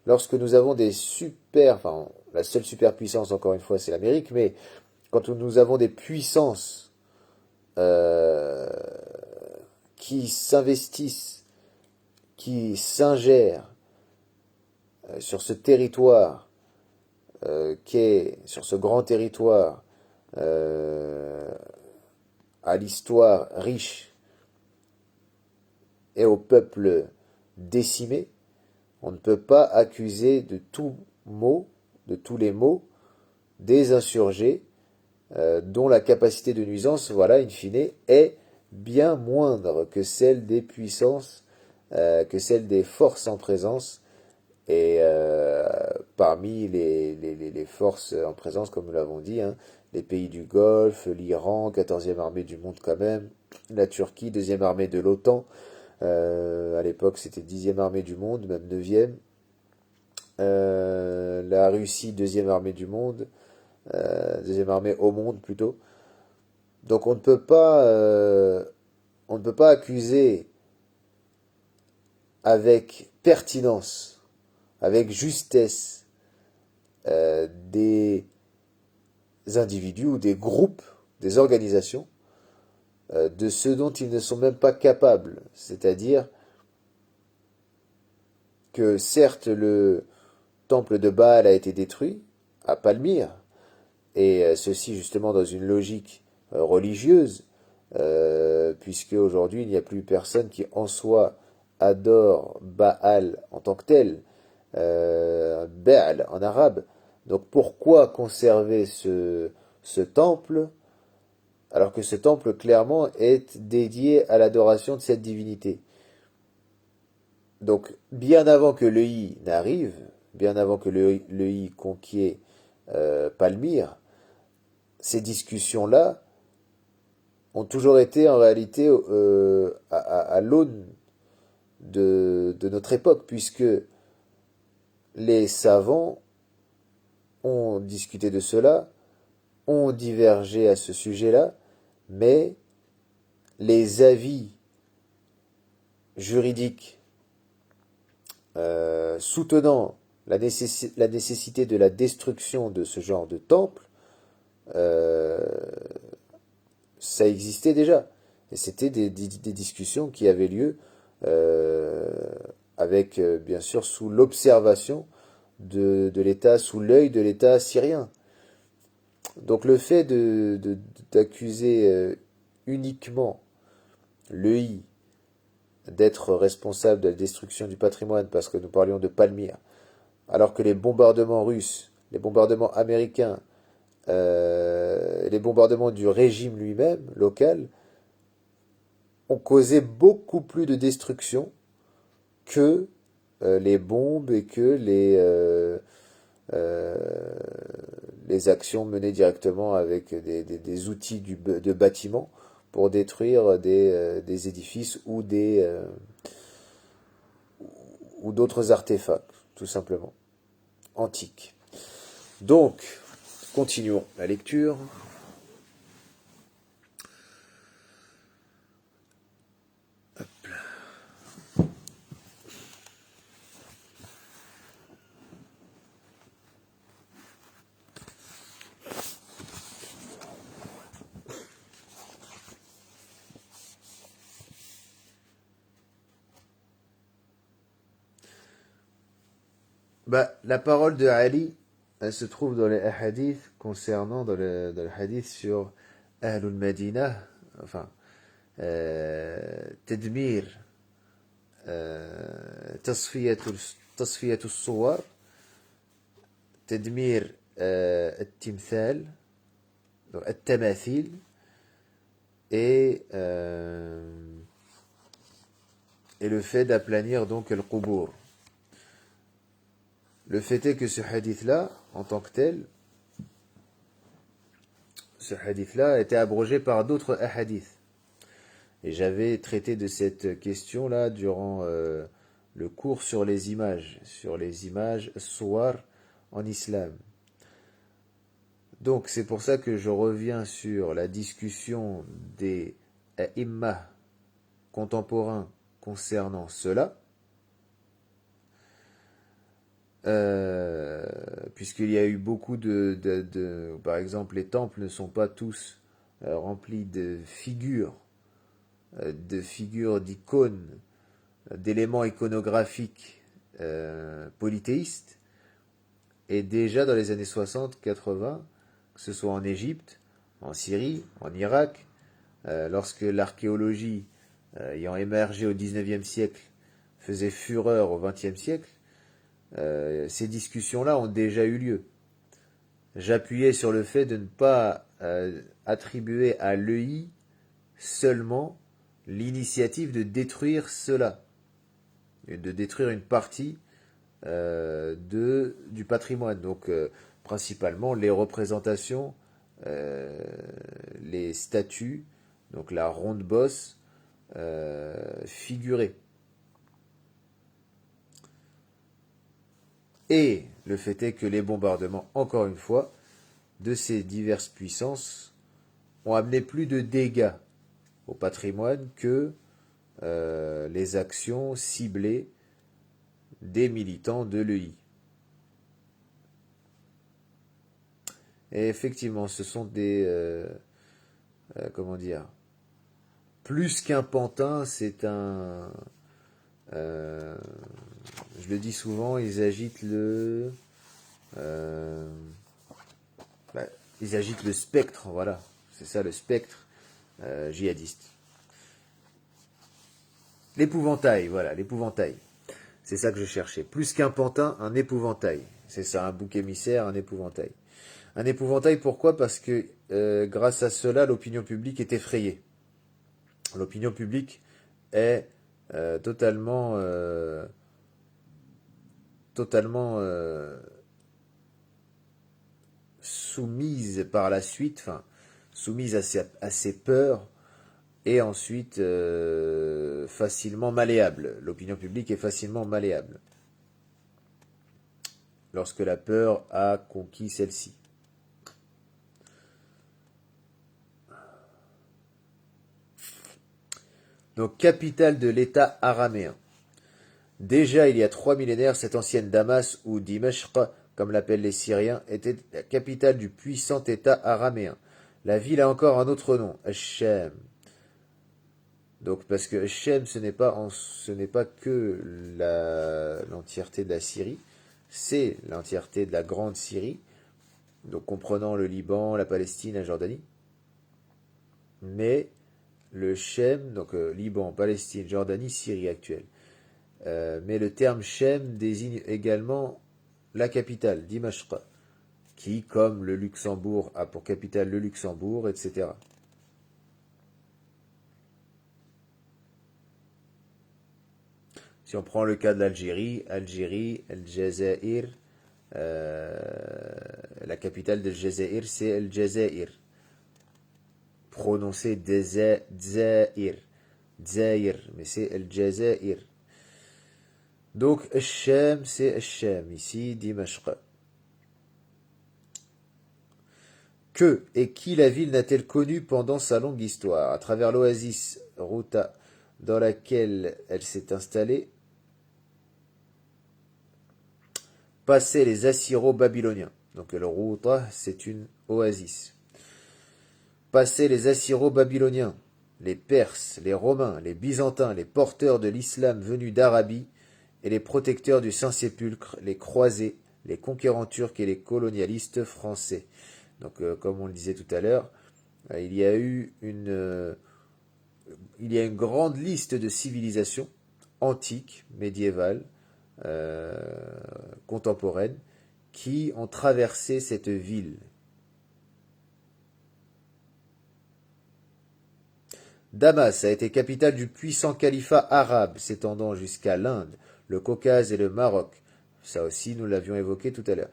Lorsque nous avons la seule superpuissance, encore une fois, c'est l'Amérique, mais quand nous avons des puissances euh, qui s'investissent, qui s'ingèrent sur ce territoire, sur ce grand territoire, à l'histoire riche et au peuple décimé, on ne peut pas accuser de tous les maux, des insurgés dont la capacité de nuisance, voilà, in fine, est bien moindre que celle des puissances, que celle des forces en présence. Et parmi les forces en présence, comme nous l'avons dit, les pays du Golfe, l'Iran, 14e armée du monde quand même, la Turquie, 2e armée de l'OTAN, à l'époque c'était 10e armée du monde, même 9e, la Russie, 2e armée du monde, 2e armée au monde plutôt. Donc on ne peut pas accuser avec pertinence, avec justesse, des individus ou des groupes, des organisations, de ce dont ils ne sont même pas capables. C'est-à-dire que certes le temple de Baal a été détruit à Palmyre, et ceci justement dans une logique religieuse, puisque aujourd'hui il n'y a plus personne qui en soi adore Baal en tant que tel, Baal en arabe. Donc pourquoi conserver ce temple alors que ce temple clairement est dédié à l'adoration de cette divinité? Donc bien avant que l'EI n'arrive, bien avant que l'EI conquiert Palmyre, ces discussions-là ont toujours été en réalité à l'aune de notre époque, puisque les savants ont discuté de cela ont divergé à ce sujet-là, mais les avis juridiques soutenant la nécessité de la destruction de ce genre de temple, euh, ça existait déjà. Et c'était des discussions qui avaient lieu euh, avec, bien sûr, sous l'observation de l'État, sous l'œil de l'État syrien. Donc le fait d'accuser uniquement l'EI d'être responsable de la destruction du patrimoine, parce que nous parlions de Palmyre, alors que les bombardements russes, les bombardements américains, les bombardements du régime lui-même, local, ont causé beaucoup plus de destruction que les bombes et que euh, les actions menées directement avec des outils de bâtiment pour détruire des édifices ou d'autres artefacts, tout simplement, antiques. Donc, continuons la lecture. La parole de Ali, elle se trouve dans les hadiths concernant, dans le hadith sur Ahlul Medina, enfin, تدمير تصفية تصفية الصور تدمير التمثال التماثيل et le fait d'aplanir donc le qubur. Le fait est que ce hadith-là, en tant que tel, ce hadith-là a été abrogé par d'autres hadiths. Et j'avais traité de cette question-là durant le cours sur les images suwar en islam. Donc c'est pour ça que je reviens sur la discussion des imma contemporains concernant cela, puisqu'il y a eu beaucoup par exemple, les temples ne sont pas tous remplis d'icônes, d'éléments iconographiques polythéistes. Et déjà dans les années 60-80, que ce soit en Égypte, en Syrie, en Irak, lorsque l'archéologie ayant émergé au XIXe siècle faisait fureur au XXe siècle, ces discussions-là ont déjà eu lieu. J'appuyais sur le fait de ne pas attribuer à l'EI seulement l'initiative de détruire cela, et de détruire une partie du patrimoine. Donc, principalement les représentations, les statues, donc la ronde bosse figurée. Et le fait est que les bombardements, encore une fois, de ces diverses puissances ont amené plus de dégâts au patrimoine que les actions ciblées des militants de l'EI. Et effectivement, ce sont comment dire, plus qu'un pantin, c'est un, je le dis souvent, ils agitent euh, ils agitent le spectre, voilà, c'est ça le spectre djihadiste. L'épouvantail, voilà, l'épouvantail. C'est ça que je cherchais. Plus qu'un pantin, un épouvantail. C'est ça, un bouc émissaire, un épouvantail. Un épouvantail, pourquoi? Parce que grâce à cela, l'opinion publique est effrayée. L'opinion publique est totalement soumise par la suite, enfin soumise à ses peurs et ensuite facilement malléable. L'opinion publique est facilement malléable lorsque la peur a conquis celle-ci. Donc, capitale de l'État araméen. Déjà, il y a 3 millénaires, cette ancienne Damas, ou Dimashq, comme l'appellent les Syriens, était la capitale du puissant État araméen. La ville a encore un autre nom, Hachem. Donc, parce que Hachem, ce n'est pas que l'entièreté de la Syrie, c'est l'entièreté de la grande Syrie, donc comprenant le Liban, la Palestine, la Jordanie. Mais le Shem, donc Liban, Palestine, Jordanie, Syrie actuelle. Mais le terme Shem désigne également la capitale, Dimashq, qui, comme le Luxembourg, a pour capitale le Luxembourg, etc. Si on prend le cas de l'Algérie, Algérie, El Jazair, la capitale de Jazair, c'est El Jazair, prononcé Dzair, Dzair, mais c'est El Jazair. Donc, Hachem, c'est Hachem, ici, Dimashq. Que et qui la ville n'a-t-elle connue pendant sa longue histoire? À travers l'oasis Routa dans laquelle elle s'est installée, passaient les Assyro-Babyloniens. Donc le Routa, c'est une oasis. Passaient les Assyro-Babyloniens, les Perses, les Romains, les Byzantins, les porteurs de l'islam venus d'Arabie et les protecteurs du Saint-Sépulcre, les croisés, les conquérants turcs et les colonialistes français. Donc, comme on le disait tout à l'heure, il y a une grande liste de civilisations antiques, médiévales, euh, contemporaines, qui ont traversé cette ville. Damas a été capitale du puissant califat arabe s'étendant jusqu'à l'Inde, le Caucase et le Maroc. Ça aussi, nous l'avions évoqué tout à l'heure.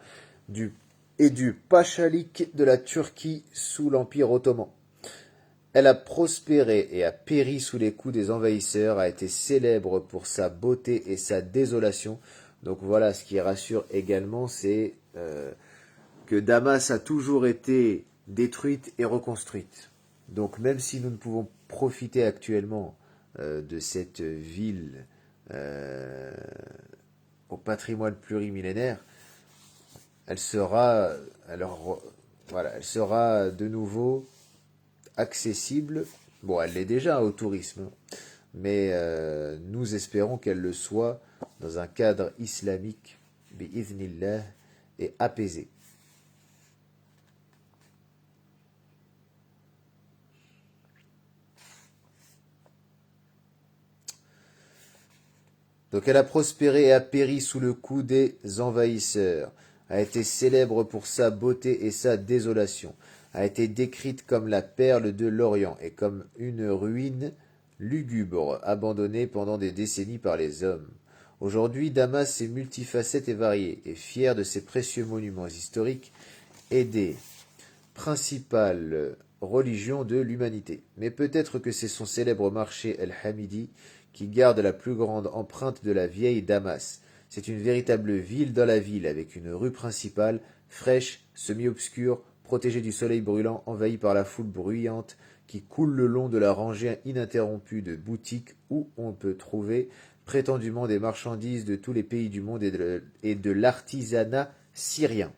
Et du Pachalik de la Turquie sous l'Empire ottoman. Elle a prospéré et a péri sous les coups des envahisseurs, a été célèbre pour sa beauté et sa désolation. Donc voilà, ce qui rassure également, c'est que Damas a toujours été détruite et reconstruite. Donc même si nous ne pouvons profiter actuellement de cette ville euh, au patrimoine plurimillénaire, elle sera, alors, voilà, elle sera de nouveau accessible. Bon, elle l'est déjà au tourisme, mais nous espérons qu'elle le soit dans un cadre islamique, bi'idhnillah, et apaisé. Donc elle a prospéré et a péri sous le coup des envahisseurs, a été célèbre pour sa beauté et sa désolation, a été décrite comme la perle de l'Orient et comme une ruine lugubre, abandonnée pendant des décennies par les hommes. Aujourd'hui, Damas est multifacette et variée, et fière de ses précieux monuments historiques et des principale religion de l'humanité. Mais peut-être que c'est son célèbre marché El Hamidi qui garde la plus grande empreinte de la vieille Damas. C'est une véritable ville dans la ville, avec une rue principale, fraîche, semi-obscure, protégée du soleil brûlant, envahie par la foule bruyante qui coule le long de la rangée ininterrompue de boutiques où on peut trouver prétendument des marchandises de tous les pays du monde et de l'artisanat syrien.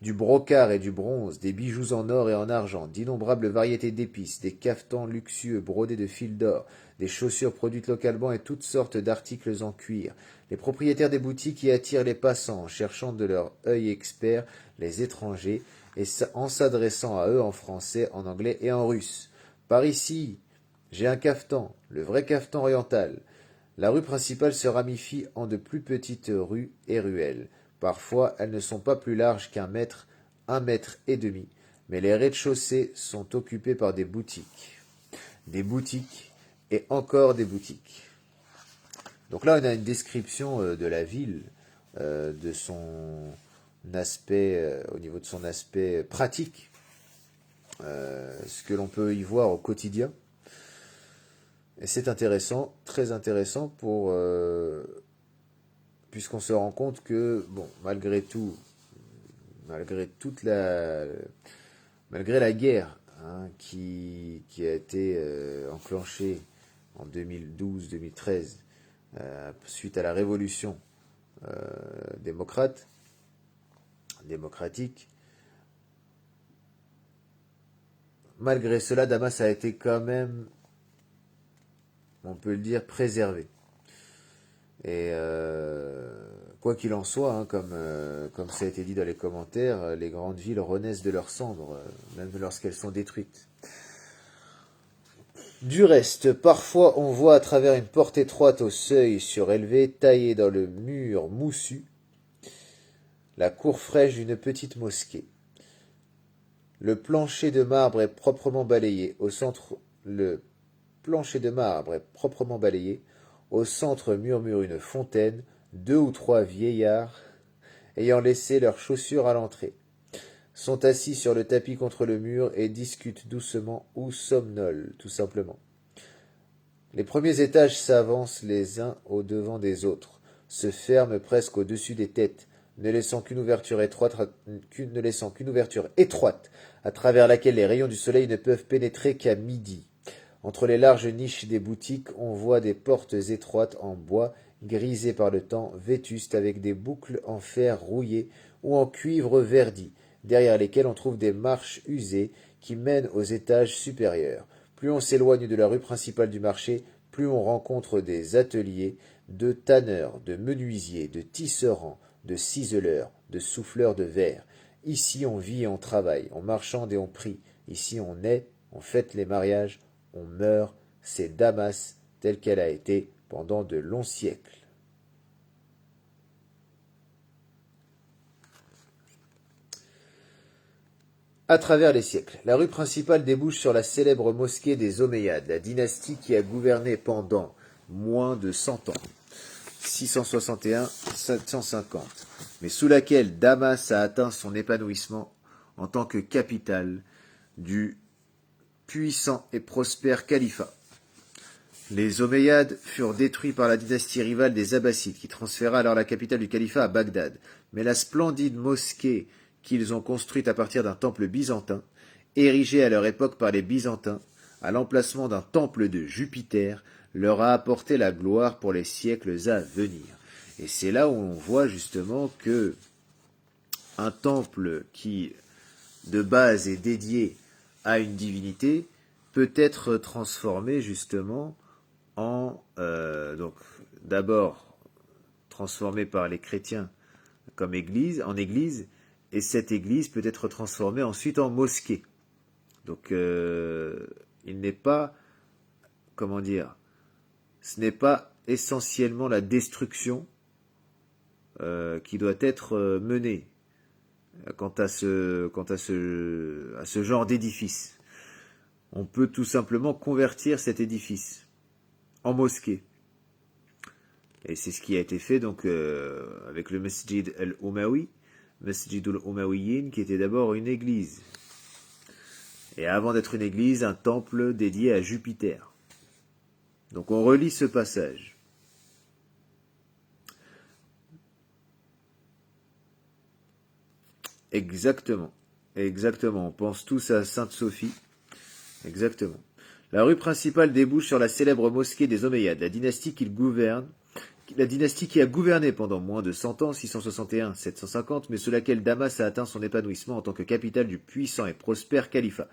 Du brocart et du bronze, des bijoux en or et en argent, d'innombrables variétés d'épices, des cafetans luxueux brodés de fil d'or, des chaussures produites localement et toutes sortes d'articles en cuir. Les propriétaires des boutiques y attirent les passants, cherchant de leur œil expert les étrangers, et en s'adressant à eux en français, en anglais et en russe. Par ici, j'ai un cafetan, le vrai cafetan oriental. La rue principale se ramifie en de plus petites rues et ruelles. Parfois, elles ne sont pas plus larges un mètre et demi, mais les rez-de-chaussée sont occupés par des boutiques et encore des boutiques. Donc là, on a une description de la ville, de son aspect, au niveau de son aspect pratique, ce que l'on peut y voir au quotidien. Et c'est intéressant, très intéressant puisqu'on se rend compte que, bon, malgré tout, malgré toute la, malgré la guerre hein, qui a été enclenchée en 2012-2013, suite à la révolution démocratique. Malgré cela, Damas a été quand même, on peut le dire, préservé. Et quoi qu'il en soit, hein, comme ça a été dit dans les commentaires, les grandes villes renaissent de leurs cendres, même lorsqu'elles sont détruites. Du reste, parfois on voit à travers une porte étroite au seuil surélevé, taillée dans le mur moussu, la cour fraîche d'une petite mosquée. Le plancher de marbre est proprement balayé. Le plancher de marbre est proprement balayé. Au centre murmure une fontaine, 2 ou 3 vieillards, ayant laissé leurs chaussures à l'entrée, sont assis sur le tapis contre le mur et discutent doucement ou somnolent, tout simplement. Les premiers étages s'avancent les uns au devant des autres, se ferment presque au-dessus des têtes, ne laissant qu'une ouverture étroite à travers laquelle les rayons du soleil ne peuvent pénétrer qu'à midi. Entre les larges niches des boutiques, on voit des portes étroites en bois, grisées par le temps, vétustes avec des boucles en fer rouillé ou en cuivre verdi, derrière lesquelles on trouve des marches usées qui mènent aux étages supérieurs. Plus on s'éloigne de la rue principale du marché, plus on rencontre des ateliers de tanneurs, de menuisiers, de tisserands, de ciseleurs, de souffleurs de verre. Ici on vit et on travaille, on marchande et on prie. Ici on naît, on fête les mariages, on meurt. C'est Damas telle qu'elle a été pendant de longs siècles. À travers les siècles, la rue principale débouche sur la célèbre mosquée des Omeyyades, la dynastie qui a gouverné pendant moins de 100 ans, 661-750, mais sous laquelle Damas a atteint son épanouissement en tant que capitale du puissant et prospère califat. Les Omeyyades furent détruits par la dynastie rivale des Abbassides, qui transféra alors la capitale du califat à Bagdad. Mais la splendide mosquée qu'ils ont construite à partir d'un temple byzantin, érigé à leur époque par les Byzantins, à l'emplacement d'un temple de Jupiter, leur a apporté la gloire pour les siècles à venir. Et c'est là où on voit justement que un temple qui, de base, est dédié à une divinité, peut être transformé justement donc d'abord transformé par les chrétiens en église, et cette église peut être transformée ensuite en mosquée. Donc il n'est pas, ce n'est pas essentiellement la destruction qui doit être menée quant à ce genre d'édifice. On peut tout simplement convertir cet édifice en mosquée. Et c'est ce qui a été fait donc avec le Masjid al-Umawi, Masjid al-Umawiyin, qui était d'abord une église. Et avant d'être une église, un temple dédié à Jupiter. Donc on relit ce passage. Exactement. On pense tous à Sainte Sophie. Exactement. La rue principale débouche sur la célèbre mosquée des Omeyyades, la dynastie qui a gouverné pendant moins de 100 ans, 661-750, mais sous laquelle Damas a atteint son épanouissement en tant que capitale du puissant et prospère califat.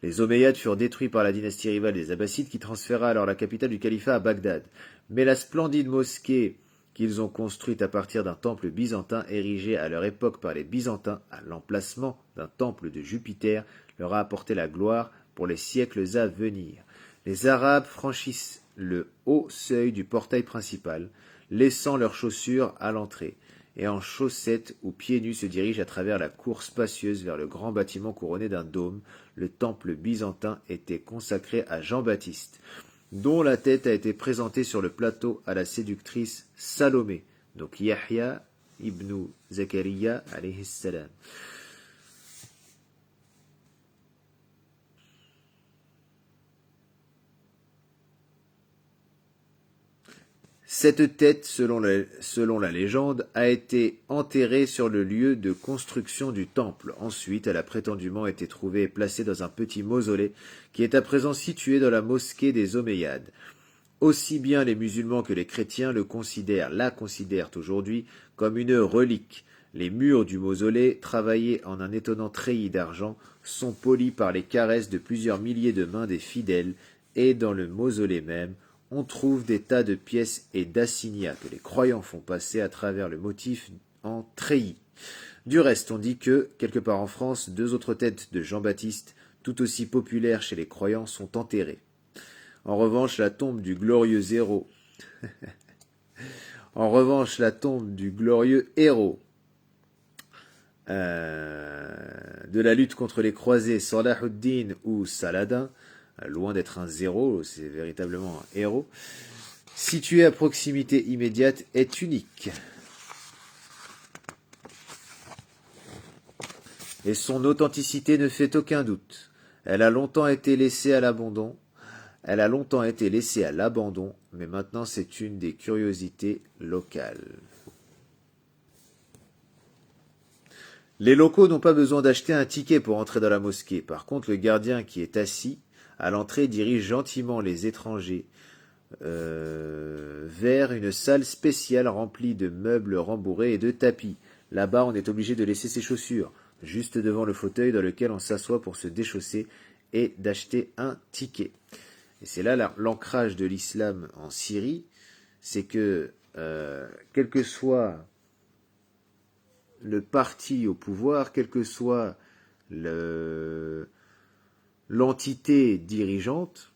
Les Omeyyades furent détruits par la dynastie rivale des Abbassides qui transféra alors la capitale du califat à Bagdad. Mais la splendide mosquée qu'ils ont construite à partir d'un temple byzantin érigé à leur époque par les Byzantins à l'emplacement d'un temple de Jupiter leur a apporté la gloire pour les siècles à venir. Les Arabes franchissent le haut seuil du portail principal, laissant leurs chaussures à l'entrée, et en chaussettes ou pieds nus se dirigent à travers la cour spacieuse vers le grand bâtiment couronné d'un dôme. Le temple byzantin était consacré à Jean-Baptiste, dont la tête a été présentée sur le plateau à la séductrice Salomé, donc Yahya ibn Zakaria alayhi salam. Cette tête, selon la légende, a été enterrée sur le lieu de construction du temple. Ensuite, elle a prétendument été trouvée et placée dans un petit mausolée qui est à présent situé dans la mosquée des Omeyyades. Aussi bien les musulmans que les chrétiens la considèrent aujourd'hui comme une relique. Les murs du mausolée, travaillés en un étonnant treillis d'argent, sont polis par les caresses de plusieurs milliers de mains des fidèles, et dans le mausolée même, on trouve des tas de pièces et d'assignats que les croyants font passer à travers le motif en treillis. Du reste, on dit que, quelque part en France, 2 autres têtes de Jean-Baptiste, tout aussi populaires chez les croyants, sont enterrées. En revanche, la tombe du glorieux héros de la lutte contre les croisés, Salahuddin ou Saladin, loin d'être un zéro, c'est véritablement un héros, situé à proximité immédiate, est unique. Et son authenticité ne fait aucun doute. Elle a longtemps été laissée à l'abandon, mais maintenant c'est une des curiosités locales. Les locaux n'ont pas besoin d'acheter un ticket pour entrer dans la mosquée. Par contre, le gardien qui est assis à l'entrée dirige gentiment les étrangers vers une salle spéciale remplie de meubles rembourrés et de tapis. Là-bas, on est obligé de laisser ses chaussures, juste devant le fauteuil dans lequel on s'assoit pour se déchausser et d'acheter un ticket. Et c'est là l'ancrage de l'islam en Syrie, c'est que, quel que soit le parti au pouvoir, quelle que soit l'entité dirigeante,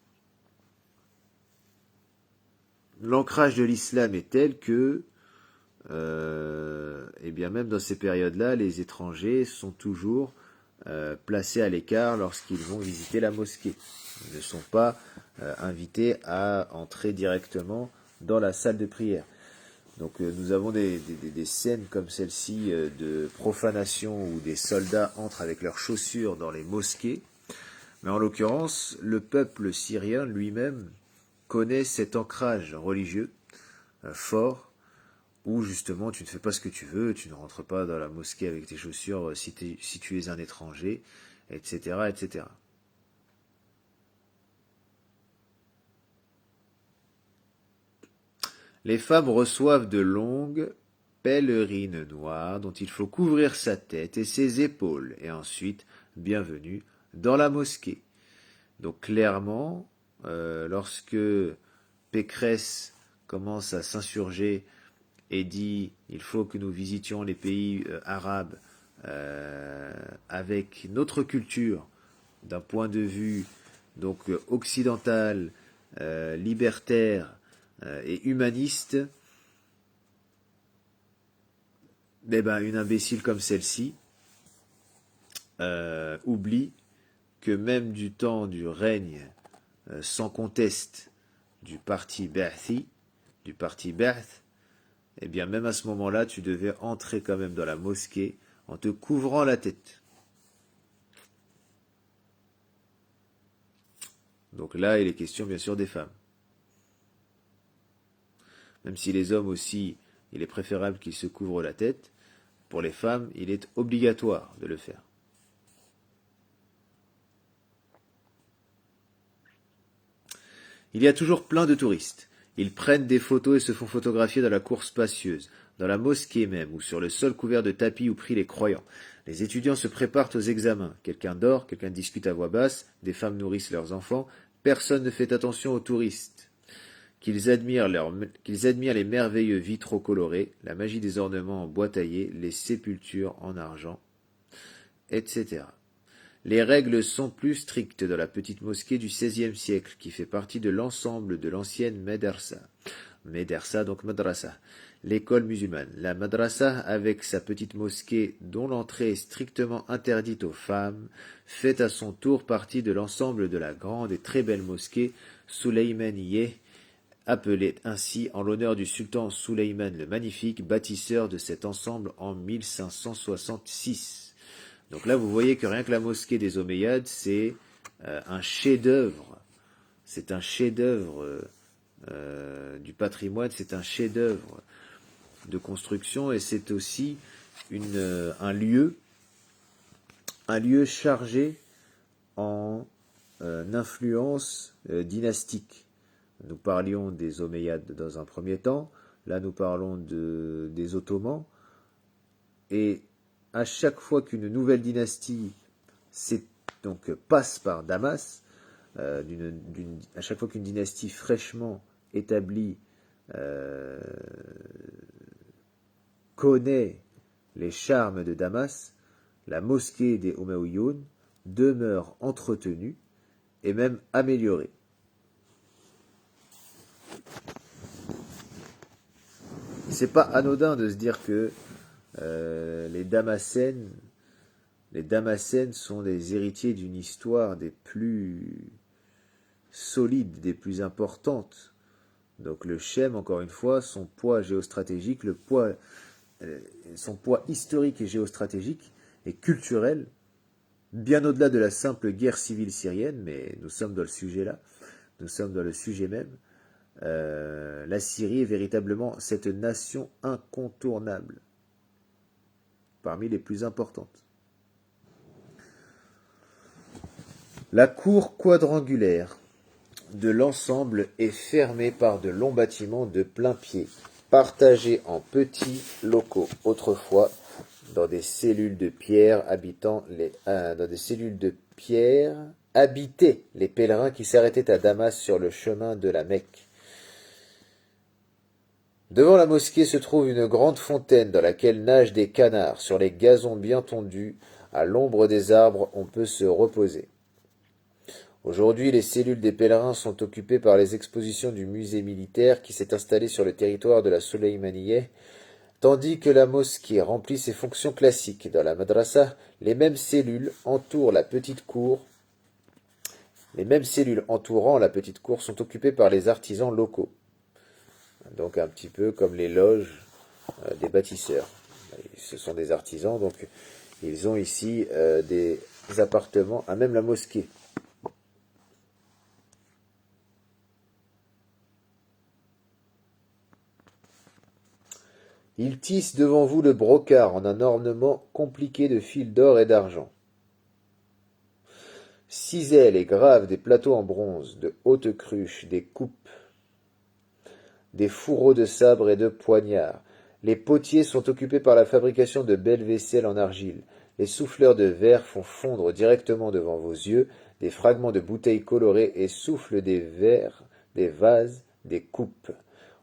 l'ancrage de l'islam est tel que, et bien même dans ces périodes-là, les étrangers sont toujours placés à l'écart lorsqu'ils vont visiter la mosquée. Ils ne sont pas invités à entrer directement dans la salle de prière. Donc nous avons des scènes comme celle-ci de profanation où des soldats entrent avec leurs chaussures dans les mosquées. Mais en l'occurrence, le peuple syrien lui-même connaît cet ancrage religieux fort où justement tu ne fais pas ce que tu veux, tu ne rentres pas dans la mosquée avec tes chaussures si tu es un étranger, etc., etc. Les femmes reçoivent de longues pèlerines noires dont il faut couvrir sa tête et ses épaules, et ensuite, bienvenue dans la mosquée. Donc clairement, lorsque Pécresse commence à s'insurger et dit il faut que nous visitions les pays arabes avec notre culture d'un point de vue donc occidental, libertaire et humaniste, une imbécile comme celle-ci oublie que même du temps du règne sans conteste du parti Ba'thi, eh bien même à ce moment-là, tu devais entrer quand même dans la mosquée en te couvrant la tête. Donc là, il est question bien sûr des femmes. Même si les hommes aussi, il est préférable qu'ils se couvrent la tête, pour les femmes, il est obligatoire de le faire. Il y a toujours plein de touristes. Ils prennent des photos et se font photographier dans la cour spacieuse, dans la mosquée même, ou sur le sol couvert de tapis où prient les croyants. Les étudiants se préparent aux examens. Quelqu'un dort, quelqu'un discute à voix basse, des femmes nourrissent leurs enfants. Personne ne fait attention aux touristes. Qu'ils admirent les merveilleux vitraux colorés, la magie des ornements en bois taillé, les sépultures en argent, etc. Les règles sont plus strictes dans la petite mosquée du XVIe siècle, qui fait partie de l'ensemble de l'ancienne Médersa. Médersa, donc madrasa, l'école musulmane. La madrasa, avec sa petite mosquée dont l'entrée est strictement interdite aux femmes, fait à son tour partie de l'ensemble de la grande et très belle mosquée Souleymaniyeh, appelée ainsi en l'honneur du sultan Souleyman le Magnifique, bâtisseur de cet ensemble en 1566. Donc là, vous voyez que rien que la mosquée des Omeyyades, c'est un chef-d'œuvre. C'est un chef-d'œuvre du patrimoine, c'est un chef-d'œuvre de construction, et c'est aussi un lieu chargé en influence dynastique. Nous parlions des Omeyyades dans un premier temps, là nous parlons des Ottomans, et à chaque fois qu'une nouvelle dynastie passe par Damas, à chaque fois qu'une dynastie fraîchement établie connaît les charmes de Damas, la mosquée des Omeyyades demeure entretenue et même améliorée. C'est pas anodin de se dire que les Damascènes sont les héritiers d'une histoire des plus solides, des plus importantes. Donc le Chem, encore une fois, son poids géostratégique, son poids historique et géostratégique et culturel, bien au-delà de la simple guerre civile syrienne, mais nous sommes dans le sujet là, nous sommes dans le sujet même. La Syrie est véritablement cette nation incontournable, parmi les plus importantes. La cour quadrangulaire de l'ensemble est fermée par de longs bâtiments de plain-pied, partagés en petits locaux, autrefois dans des cellules de pierre habitaient les pèlerins qui s'arrêtaient à Damas sur le chemin de la Mecque. Devant la mosquée se trouve une grande fontaine dans laquelle nagent des canards. Sur les gazons bien tondus, à l'ombre des arbres, on peut se reposer. Aujourd'hui, les cellules des pèlerins sont occupées par les expositions du musée militaire qui s'est installé sur le territoire de la Soleimaniye, tandis que la mosquée remplit ses fonctions classiques. Dans la madrasa, les mêmes cellules entourant la petite cour sont occupées par les artisans locaux. Donc un petit peu comme les loges des bâtisseurs. Ce sont des artisans, donc ils ont ici des appartements à même la mosquée. Ils tissent devant vous le brocart en un ornement compliqué de fils d'or et d'argent. Cisèlent et gravent des plateaux en bronze, de hautes cruches, des coupes, des fourreaux de sabres et de poignards. Les potiers sont occupés par la fabrication de belles vaisselles en argile. Les souffleurs de verre font fondre directement devant vos yeux des fragments de bouteilles colorées et soufflent des verres, des vases, des coupes.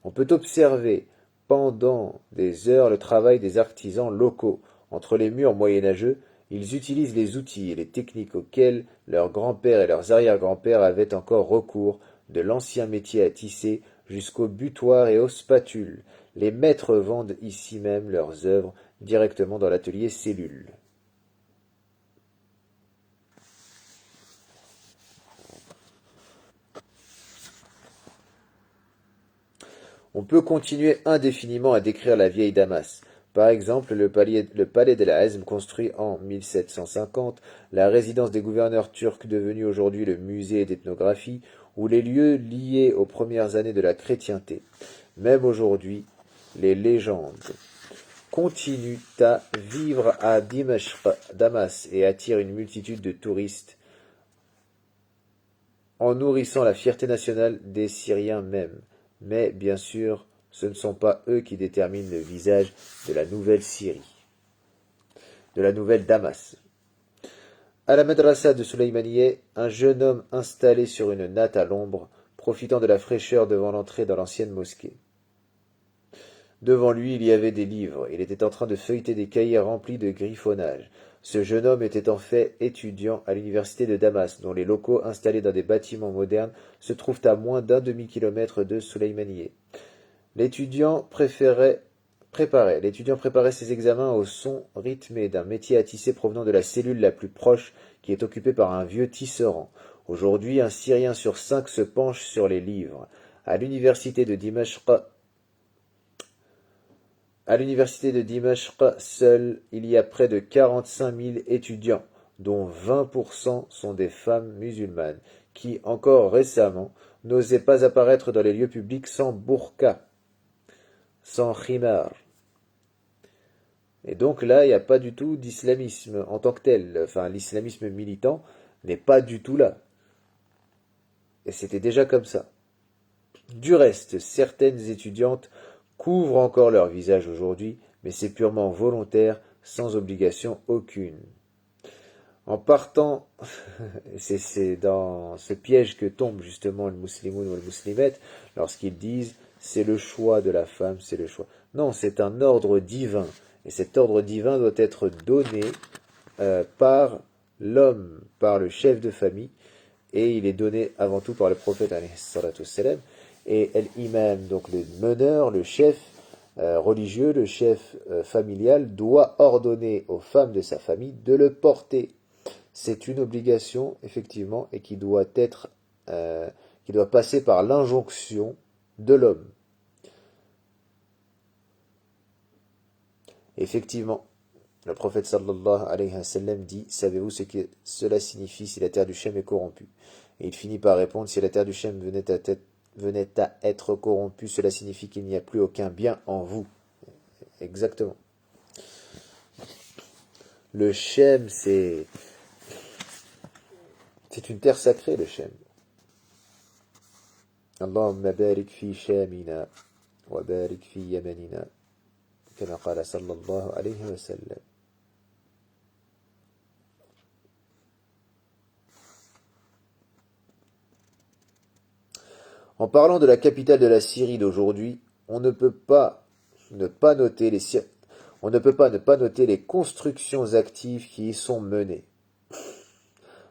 On peut observer pendant des heures le travail des artisans locaux. Entre les murs moyenâgeux, ils utilisent les outils et les techniques auxquels leurs grands-pères et leurs arrière-grands-pères avaient encore recours, de l'ancien métier à tisser jusqu'aux butoirs et aux spatules. Les maîtres vendent ici même leurs œuvres directement dans l'atelier cellule. On peut continuer indéfiniment à décrire la vieille Damas. Par exemple, le palais de la Hezm, construit en 1750, la résidence des gouverneurs turcs devenue aujourd'hui le musée d'ethnographie, ou les lieux liés aux premières années de la chrétienté. Même aujourd'hui, les légendes continuent à vivre à Damas et attirent une multitude de touristes en nourrissant la fierté nationale des Syriens même. Mais, bien sûr, ce ne sont pas eux qui déterminent le visage de la nouvelle Syrie, de la nouvelle Damas. À la madrasa de Soleimaniye, un jeune homme installé sur une natte à l'ombre, profitant de la fraîcheur devant l'entrée dans l'ancienne mosquée. Devant lui, il y avait des livres. Il était en train de feuilleter des cahiers remplis de griffonnage. Ce jeune homme était en fait étudiant à l'université de Damas, dont les locaux, installés dans des bâtiments modernes, se trouvent à moins d'un demi-kilomètre de Soleimaniye. L'étudiant préparait ses examens au son rythmé d'un métier à tisser provenant de la cellule la plus proche, qui est occupée par un vieux tisserand. Aujourd'hui, un Syrien sur 5 se penche sur les livres. À l'université de Dimashq seul, il y a près de 45 000 étudiants, dont 20% sont des femmes musulmanes, qui, encore récemment, n'osaient pas apparaître dans les lieux publics sans burqa, sans khimar. Et donc là, il n'y a pas du tout d'islamisme en tant que tel. Enfin, l'islamisme militant n'est pas du tout là. Et c'était déjà comme ça. Du reste, certaines étudiantes couvrent encore leur visage aujourd'hui, mais c'est purement volontaire, sans obligation aucune. En partant, c'est dans ce piège que tombe justement le musulman ou le muslimette lorsqu'ils disent c'est le choix de la femme, c'est le choix. Non, c'est un ordre divin. Et cet ordre divin doit être donné par l'homme, par le chef de famille, et il est donné avant tout par le prophète alayhi salatu wassalam. Et l'imam, donc le meneur, le chef religieux, le chef familial, doit ordonner aux femmes de sa famille de le porter. C'est une obligation, effectivement, et qui doit passer par l'injonction de l'homme. Effectivement, le prophète sallallahu alayhi wa sallam dit: savez-vous ce que cela signifie si la terre du Shem est corrompue? Et il finit par répondre: si la terre du Shem venait à être corrompue, cela signifie qu'il n'y a plus aucun bien en vous. Exactement. Le Shem, c'est une terre sacrée, le Shem. Allahumma barik fi shamina wa barik fi yamanina, kama qala sallallahu alayhi wa sallam. En parlant de la capitale de la Syrie d'aujourd'hui, on ne peut pas ne pas noter les constructions actives qui y sont menées.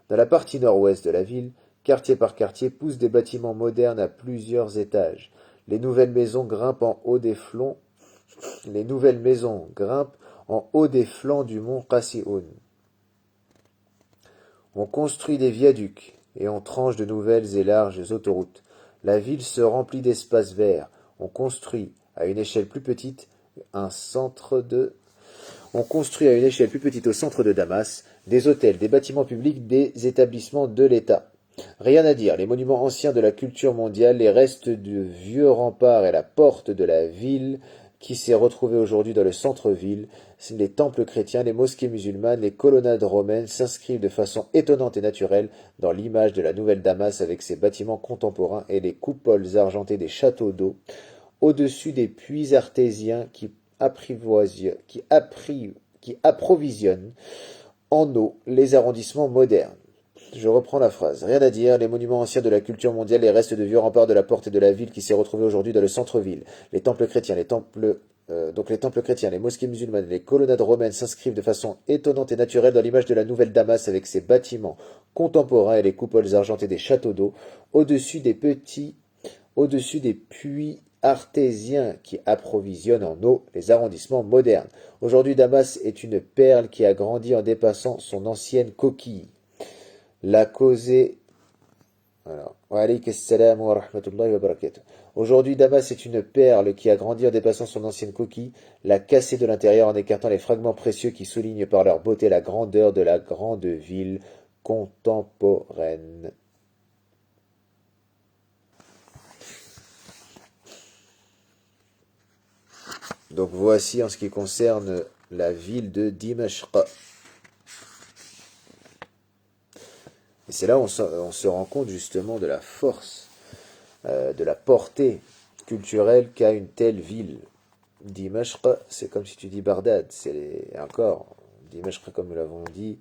Dans la partie nord-ouest de la ville, quartier par quartier, poussent des bâtiments modernes à plusieurs étages. Les nouvelles maisons grimpent en haut des flancs du mont Qassioun. On construit des viaducs et on tranche de nouvelles et larges autoroutes. La ville se remplit d'espaces verts. On construit à une échelle plus petite au centre de Damas, des hôtels, des bâtiments publics, des établissements de l'État. Rien à dire, les monuments anciens de la culture mondiale, les restes de vieux remparts et la porte de la ville qui s'est retrouvée aujourd'hui dans le centre-ville, les temples chrétiens, les mosquées musulmanes, les colonnades romaines s'inscrivent de façon étonnante et naturelle dans l'image de la nouvelle Damas avec ses bâtiments contemporains et les coupoles argentées des châteaux d'eau, au-dessus des puits artésiens qui approvisionnent en eau les arrondissements modernes. Je reprends la phrase. Rien à dire, les monuments anciens de la culture mondiale, les restes de vieux remparts de la porte et de la ville qui s'est retrouvée aujourd'hui dans le centre-ville, les temples chrétiens, les temples chrétiens, les mosquées musulmanes, les colonnades romaines s'inscrivent de façon étonnante et naturelle dans l'image de la nouvelle Damas avec ses bâtiments contemporains et les coupoles argentées des châteaux d'eau, au-dessus des puits artésiens qui approvisionnent en eau les arrondissements modernes. Aujourd'hui, Damas est une perle qui a grandi en dépassant son ancienne coquille. La causée. Alors, wa alaykum assalam wa rahmatullahi wa barakatuh. Aujourd'hui, Damas est une perle qui a grandi en dépassant son ancienne coquille, l'a cassée de l'intérieur en écartant les fragments précieux qui soulignent par leur beauté la grandeur de la grande ville contemporaine. Donc voici en ce qui concerne la ville de Dimashq. Et c'est là où on se rend compte justement de la force, de la portée culturelle qu'a une telle ville. Dimashq, c'est comme si tu dis Bagdad. Dimashq, comme nous l'avons dit,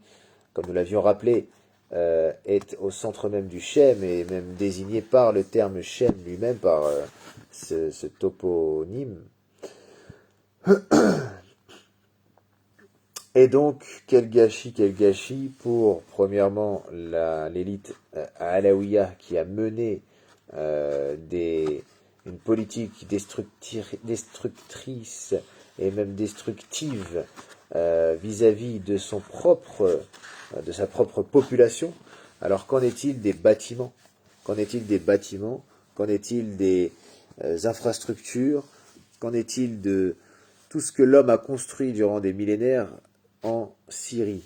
comme nous l'avions rappelé, est au centre même du Shem et même désigné par le terme Shem lui-même, par ce toponyme. Et donc, quel gâchis pour, premièrement, l'élite alaouia qui a mené une politique destructrice et même destructive vis-à-vis de sa propre population. Alors, qu'en est-il des bâtiments? Qu'en est-il des bâtiments? Qu'en est-il des infrastructures? Qu'en est-il de tout ce que l'homme a construit durant des millénaires en Syrie?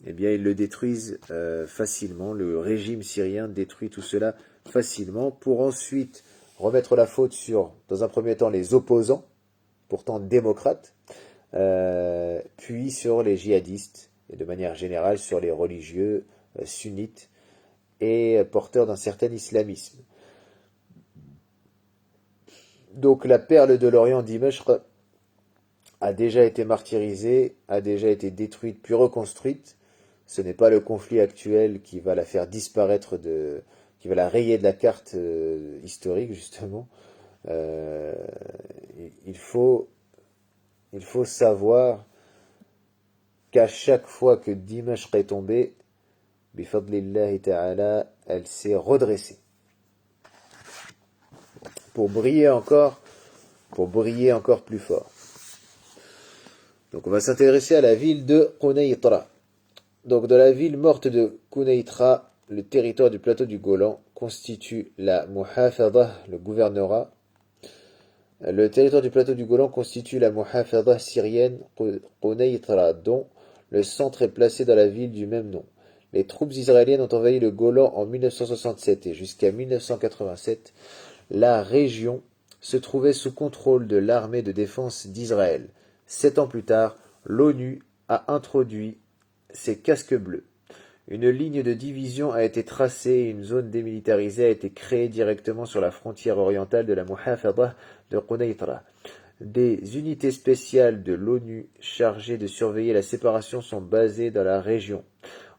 Eh bien, ils le détruisent facilement. Le régime syrien détruit tout cela facilement pour ensuite remettre la faute sur, dans un premier temps, les opposants, pourtant démocrates, puis sur les djihadistes, et de manière générale sur les religieux sunnites et porteurs d'un certain islamisme. Donc la perle de l'Orient Dimashq a déjà été martyrisée, a déjà été détruite puis reconstruite. Ce n'est pas le conflit actuel qui va la faire disparaître qui va la rayer de la carte historique justement. Euh, il faut, il faut savoir qu'à chaque fois que Dimashq est tombée, bifadlillahi ta'ala, elle s'est redressée pour briller encore, pour briller encore plus fort. Donc on va s'intéresser à la ville de Quneitra. Donc dans la ville morte de Quneitra, le territoire du plateau du Golan constitue la Muhafadah, le gouvernorat. Le territoire du plateau du Golan constitue la Muhafadah syrienne Quneitra, dont le centre est placé dans la ville du même nom. Les troupes israéliennes ont envahi le Golan en 1967 et jusqu'à 1987, la région se trouvait sous contrôle de l'armée de défense d'Israël. 7 ans plus tard, l'ONU a introduit ses casques bleus. Une ligne de division a été tracée et une zone démilitarisée a été créée directement sur la frontière orientale de la Muhafadah de Quneitra. Des unités spéciales de l'ONU chargées de surveiller la séparation sont basées dans la région.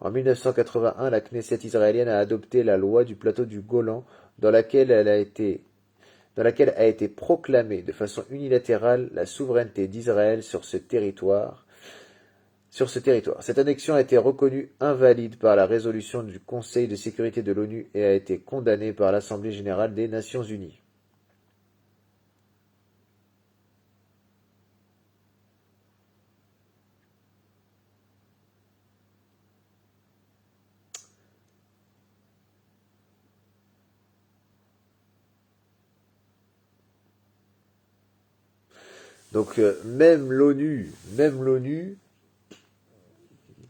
En 1981, la Knesset israélienne a adopté la loi du plateau du Golan dans laquelle a été proclamée de façon unilatérale la souveraineté d'Israël sur ce territoire. Cette annexion a été reconnue invalide par la résolution du Conseil de sécurité de l'ONU et a été condamnée par l'Assemblée générale des Nations unies. Donc même l'ONU,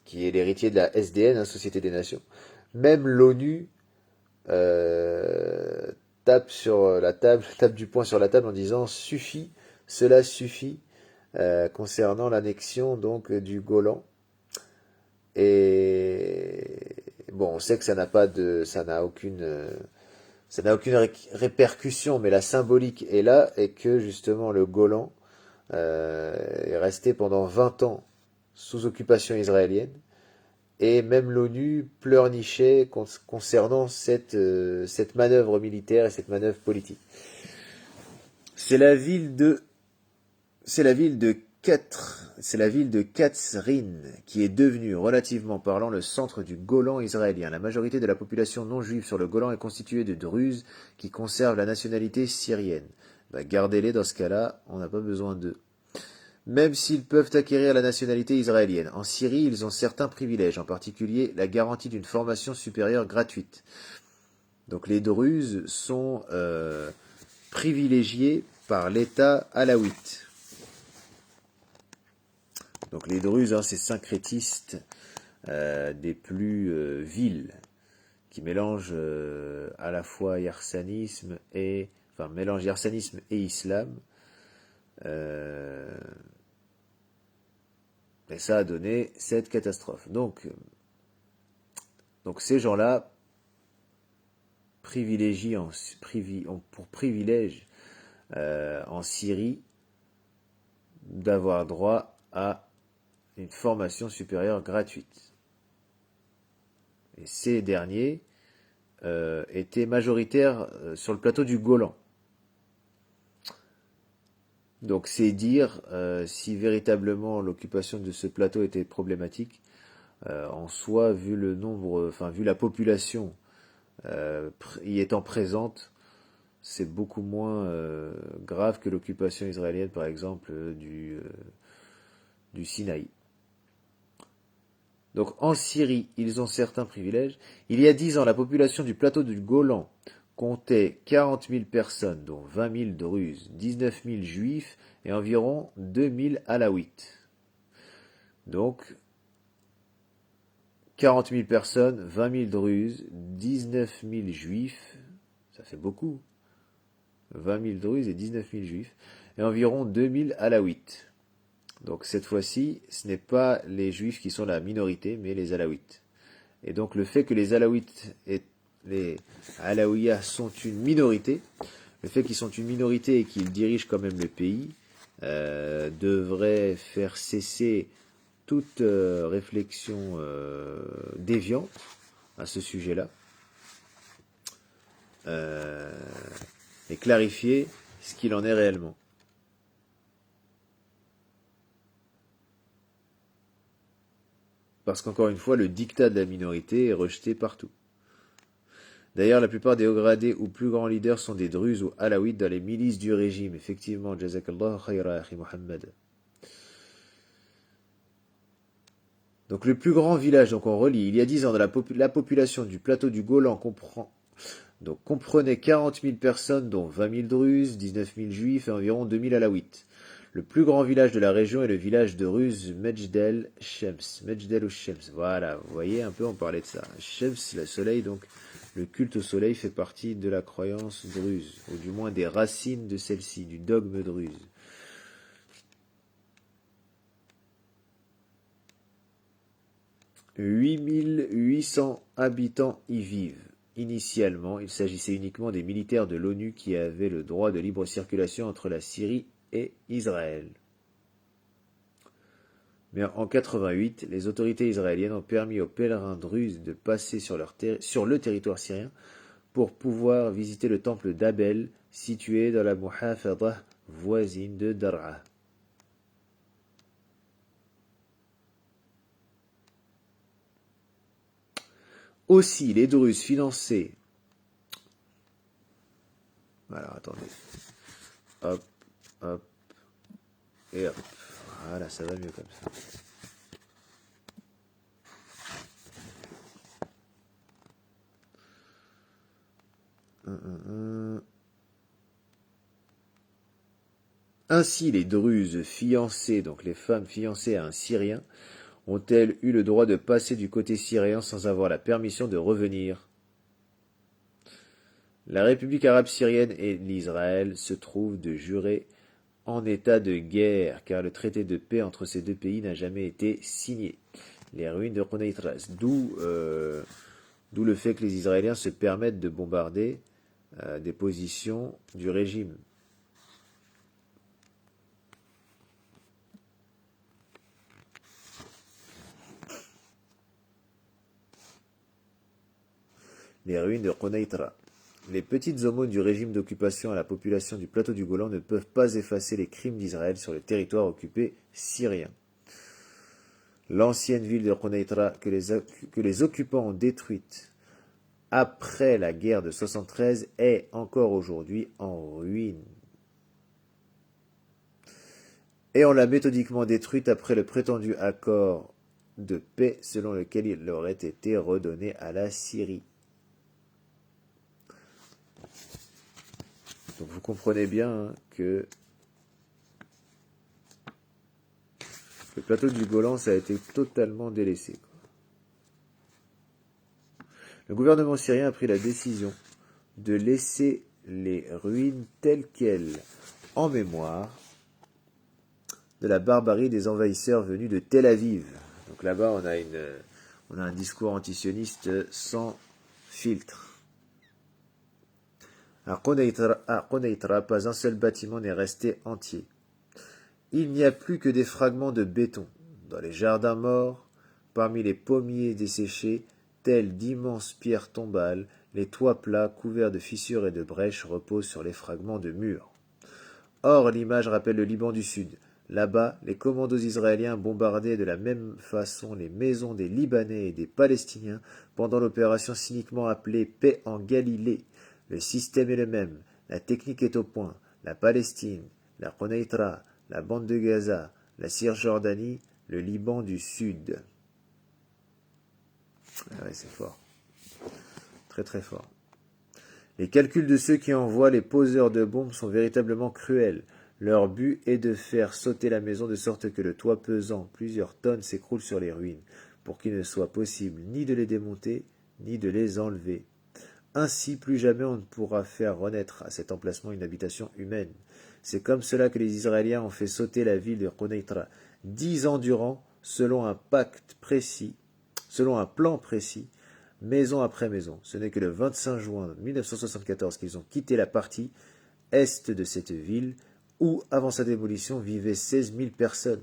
qui est l'héritier de la SDN, Société des Nations, même l'ONU euh, tape sur la table, tape du poing sur la table en disant suffit, cela suffit concernant l'annexion donc du Golan. Et bon, on sait que ça n'a aucune répercussion, mais la symbolique est là et que justement le Golan est resté pendant 20 ans sous occupation israélienne. Et même l'ONU pleurnichait concernant cette manœuvre militaire et cette manœuvre politique. C'est la ville de, c'est la ville de c'est la ville de Katzrin qui est devenue, relativement parlant, le centre du Golan israélien. La majorité de la population non juive sur le Golan est constituée de Druzes qui conservent la nationalité syrienne. Bah, gardez-les dans ce cas-là, on n'a pas besoin d'eux. Même s'ils peuvent acquérir la nationalité israélienne. En Syrie, ils ont certains privilèges, en particulier la garantie d'une formation supérieure gratuite. Donc les Druzes sont privilégiés par l'État alawite. Donc les Druzes, ces syncrétistes des plus vils, qui mélangent à la fois mélangent yarsanisme et islam. Et ça a donné cette catastrophe. Donc ces gens-là ont pour privilège en Syrie d'avoir droit à une formation supérieure gratuite. Et ces derniers étaient majoritaires sur le plateau du Golan. Donc c'est dire si véritablement l'occupation de ce plateau était problématique. En soi, vu le nombre, vu la population y étant présente, c'est beaucoup moins grave que l'occupation israélienne, par exemple, du Sinaï. Donc en Syrie, ils ont certains privilèges. Il y a 10 ans, la population du plateau du Golan comptait 40 000 personnes, dont 20 000 Druzes, 19 000 Juifs et environ 2 000 Alaouites. Donc 40 000 personnes, 20 000 Druzes, 19 000 Juifs, ça fait beaucoup. 20 000 Druzes et 19 000 Juifs, et environ 2 000 Alaouites. Donc cette fois-ci, ce n'est pas les Juifs qui sont la minorité, mais les Alaouites. Et donc le fait que les Alaouites et les Alaouiyas sont une minorité le fait qu'ils sont une minorité et qu'ils dirigent quand même le pays devrait faire cesser toute réflexion déviante à ce sujet-là et clarifier ce qu'il en est réellement. Parce qu'encore une fois, le diktat de la minorité est rejeté partout. D'ailleurs, la plupart des hauts gradés ou plus grands leaders sont des druzes ou alaouites dans les milices du régime. Effectivement, jazakallah khayra, akhi Muhammad. Donc le plus grand village, donc on relit, il y a 10 ans, la population du plateau du Golan comprenait 40 000 personnes, dont 20 000 druzes, 19 000 juifs et environ 2 000 alaouites. Le plus grand village de la région est le village de Ruz Mejdel Shems. Mejdel ou Shems, voilà, vous voyez un peu, on parlait de ça. Shems, le soleil, donc le culte au soleil fait partie de la croyance druze, ou du moins des racines de celle-ci, du dogme druze. 8800 habitants y vivent. Initialement, il s'agissait uniquement des militaires de l'ONU qui avaient le droit de libre circulation entre la Syrie et Israël. Mais en 88, les autorités israéliennes ont permis aux pèlerins druzes de passer sur le territoire syrien pour pouvoir visiter le temple d'Abel, situé dans la Muhafadah voisine de Dar'a. Aussi, les Druzes finançaient... Alors, attendez. Hop, hop, et hop. Voilà, ça va mieux comme ça. Ainsi, les Druzes fiancées, donc les femmes fiancées à un Syrien, ont-elles eu le droit de passer du côté syrien sans avoir la permission de revenir? La République arabe syrienne et l'Israël se trouvent de jurés en état de guerre, car le traité de paix entre ces deux pays n'a jamais été signé. Les ruines de Konaitras, d'où le fait que les Israéliens se permettent de bombarder des positions du régime. Les ruines de Konaitra. Les petites aumônes du régime d'occupation à la population du plateau du Golan ne peuvent pas effacer les crimes d'Israël sur le territoire occupé syrien. L'ancienne ville de Konaitra que les occupants ont détruite après la guerre de 73 est encore aujourd'hui en ruine. Et on l'a méthodiquement détruite après le prétendu accord de paix selon lequel il aurait été redonné à la Syrie. Donc vous comprenez bien que le plateau du Golan, ça a été totalement délaissé. Le gouvernement syrien a pris la décision de laisser les ruines telles quelles en mémoire de la barbarie des envahisseurs venus de Tel Aviv. Donc là-bas, on a un discours antisioniste sans filtre. À Konaitra, pas un seul bâtiment n'est resté entier. Il n'y a plus que des fragments de béton. Dans les jardins morts, parmi les pommiers desséchés, tels d'immenses pierres tombales, les toits plats couverts de fissures et de brèches reposent sur les fragments de murs. Or, l'image rappelle le Liban du Sud. Là-bas, les commandos israéliens bombardaient de la même façon les maisons des Libanais et des Palestiniens pendant l'opération cyniquement appelée Paix en Galilée. Le système est le même, la technique est au point. La Palestine, la Konaitra, la bande de Gaza, la Cisjordanie, le Liban du Sud. Ah ouais, c'est fort. Très très fort. Les calculs de ceux qui envoient les poseurs de bombes sont véritablement cruels. Leur but est de faire sauter la maison de sorte que le toit pesant plusieurs tonnes s'écroule sur les ruines, pour qu'il ne soit possible ni de les démonter, ni de les enlever. Ainsi, plus jamais on ne pourra faire renaître à cet emplacement une habitation humaine. C'est comme cela que les Israéliens ont fait sauter la ville de Konaitra 10 ans durant, selon un plan précis, maison après maison. Ce n'est que le 25 juin 1974 qu'ils ont quitté la partie est de cette ville, où, avant sa démolition, vivaient 16 000 personnes.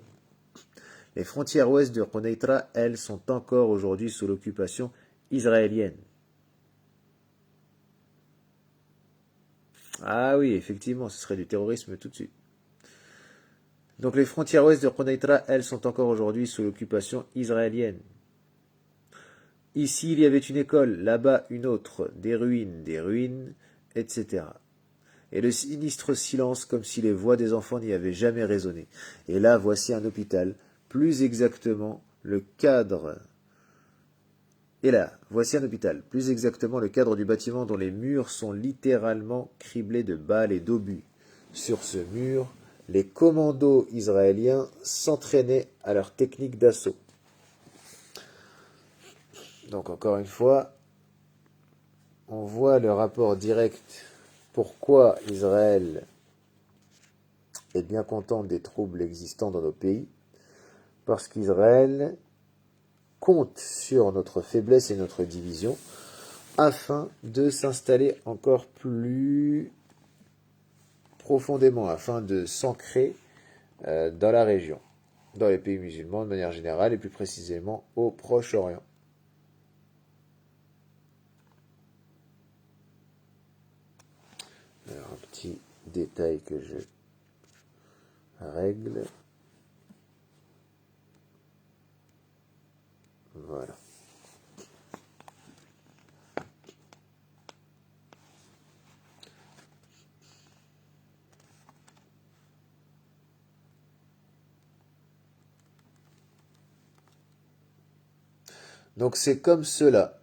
Les frontières ouest de Quneitra, elles, sont encore aujourd'hui sous l'occupation israélienne. Ah oui, effectivement, ce serait du terrorisme tout de suite. Donc les frontières ouest de Quneitra, elles, sont encore aujourd'hui sous l'occupation israélienne. Ici, il y avait une école, là-bas une autre, des ruines, etc. Et le sinistre silence, comme si les voix des enfants n'y avaient jamais résonné. Et là, voici un hôpital, plus exactement le cadre. Et là, voici un hôpital, plus exactement le cadre du bâtiment dont les murs sont littéralement criblés de balles et d'obus. Sur ce mur, les commandos israéliens s'entraînaient à leur technique d'assaut. Donc encore une fois, on voit le rapport direct pourquoi Israël est bien content des troubles existants dans nos pays, parce qu'Israël compte sur notre faiblesse et notre division afin de s'installer encore plus profondément, afin de s'ancrer dans la région, dans les pays musulmans de manière générale et plus précisément au Proche-Orient. Alors, un petit détail que je règle. Voilà. Donc c'est comme cela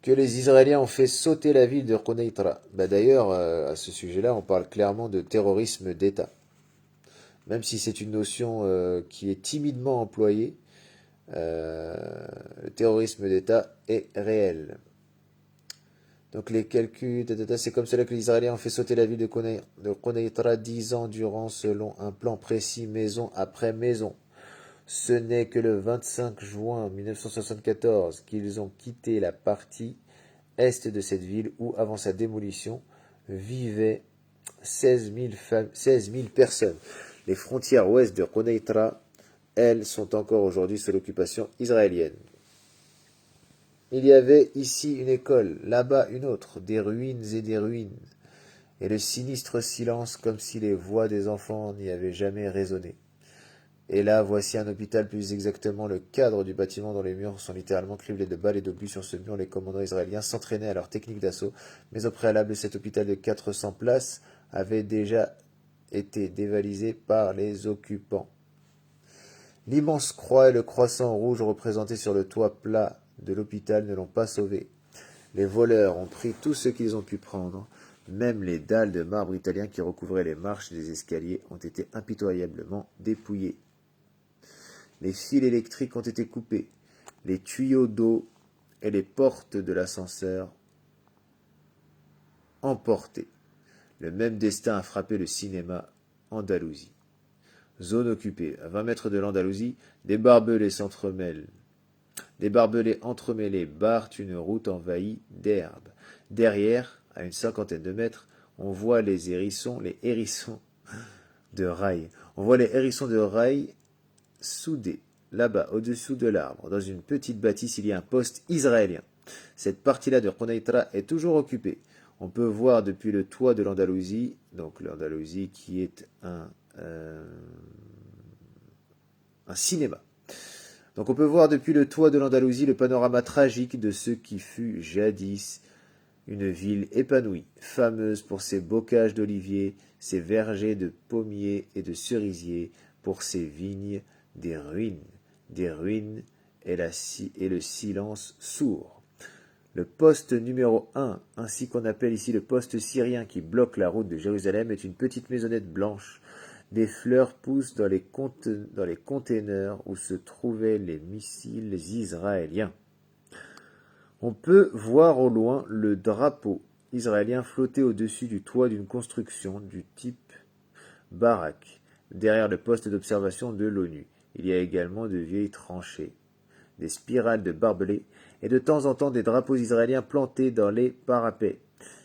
que les Israéliens ont fait sauter la ville de Quneitra. D'ailleurs, à ce sujet-là, on parle clairement de terrorisme d'État. Même si c'est une notion qui est timidement employée, le terrorisme d'État est réel. Donc les calculs, c'est comme cela que les Israéliens ont fait sauter la ville de Quneitra 10 ans durant selon un plan précis, maison après maison. Ce n'est que le 25 juin 1974 qu'ils ont quitté la partie est de cette ville où, avant sa démolition, vivaient 16 000 personnes. Les frontières ouest de Quneitra, elles, sont encore aujourd'hui sous l'occupation israélienne. Il y avait ici une école, là-bas une autre, des ruines, et le sinistre silence comme si les voix des enfants n'y avaient jamais résonné. Et là, voici un hôpital, plus exactement le cadre du bâtiment dont les murs sont littéralement criblés de balles et d'obus. Sur ce mur, les commandants israéliens s'entraînaient à leur technique d'assaut, mais au préalable, cet hôpital de 400 places avait déjà été dévalisé par les occupants. L'immense croix et le croissant rouge représentés sur le toit plat de l'hôpital ne l'ont pas sauvé. Les voleurs ont pris tout ce qu'ils ont pu prendre. Même les dalles de marbre italien qui recouvraient les marches des escaliers ont été impitoyablement dépouillées. Les fils électriques ont été coupés, les tuyaux d'eau et les portes de l'ascenseur emportés. Le même destin a frappé le cinéma Andalousie. Zone occupée. À 20 mètres de l'Andalousie, des barbelés s'entremêlent. Des barbelés entremêlés barrent une route envahie d'herbe. Derrière, à une cinquantaine de mètres, on voit les hérissons de rails. On voit les hérissons de rails soudés. Là-bas, au-dessous de l'arbre, dans une petite bâtisse, il y a un poste israélien. Cette partie-là de Quneitra est toujours occupée. On peut voir depuis le toit de l'Andalousie, donc l'Andalousie qui est un cinéma. Donc on peut voir depuis le toit de l'Andalousie le panorama tragique de ce qui fut jadis une ville épanouie, fameuse pour ses bocages d'oliviers, ses vergers de pommiers et de cerisiers, pour ses vignes, des ruines et le silence sourd. Le poste numéro 1, ainsi qu'on appelle ici le poste syrien qui bloque la route de Jérusalem, est une petite maisonnette blanche. Des fleurs poussent dans les containers où se trouvaient les missiles israéliens. On peut voir au loin le drapeau israélien flotter au-dessus du toit d'une construction du type baraque, derrière le poste d'observation de l'ONU. Il y a également de vieilles tranchées, des spirales de barbelés et de temps en temps des drapeaux israéliens plantés dans les parapets.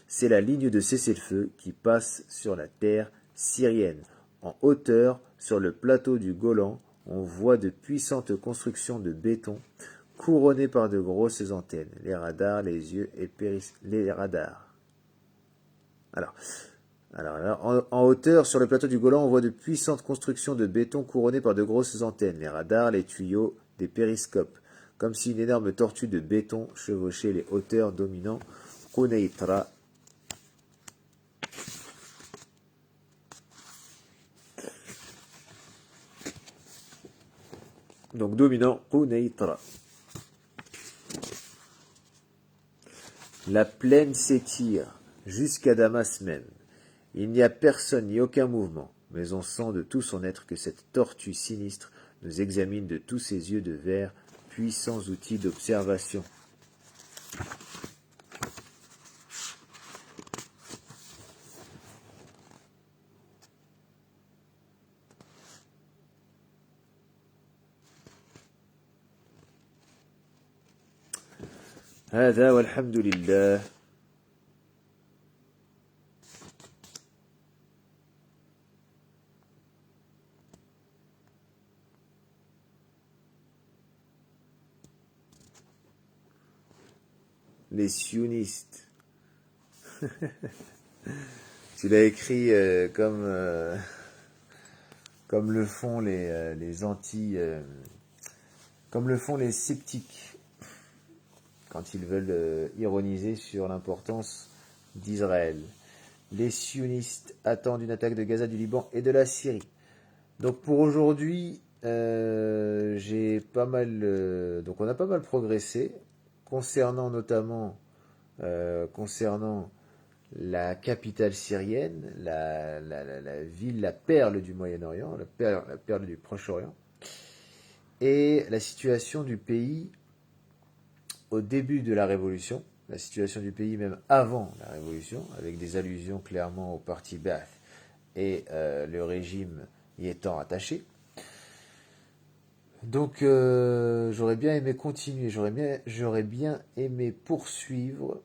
C'est la ligne de cessez-le-feu qui passe sur la terre syrienne. En hauteur, sur le plateau du Golan, on voit de puissantes constructions de béton couronnées par de grosses antennes, les radars, les yeux et les radars. Alors là, en hauteur, sur le plateau du Golan, on voit de puissantes constructions de béton couronnées par de grosses antennes, les radars, les tuyaux, des périscopes, comme si une énorme tortue de béton chevauchait les hauteurs dominant Quneitra. Donc dominant Quneitra. La plaine s'étire jusqu'à Damas même. Il n'y a personne ni aucun mouvement, mais on sent de tout son être que cette tortue sinistre nous examine de tous ses yeux de verre, puissants outils d'observation. هذا والحمد لله. Les sionistes. Tu l'as écrit comme le font les anti, comme le font les sceptiques quand ils veulent ironiser sur l'importance d'Israël. Les sionistes attendent une attaque de Gaza, du Liban et de la Syrie. Donc pour aujourd'hui, j'ai pas mal, donc on a pas mal progressé concernant notamment concernant la capitale syrienne, la ville, la perle du Moyen-Orient, la perle du Proche-Orient, et la situation du pays au début de la Révolution, la situation du pays même avant la Révolution, avec des allusions clairement au parti Ba'ath et le régime y étant attaché. Donc j'aurais bien aimé continuer, j'aurais bien aimé poursuivre,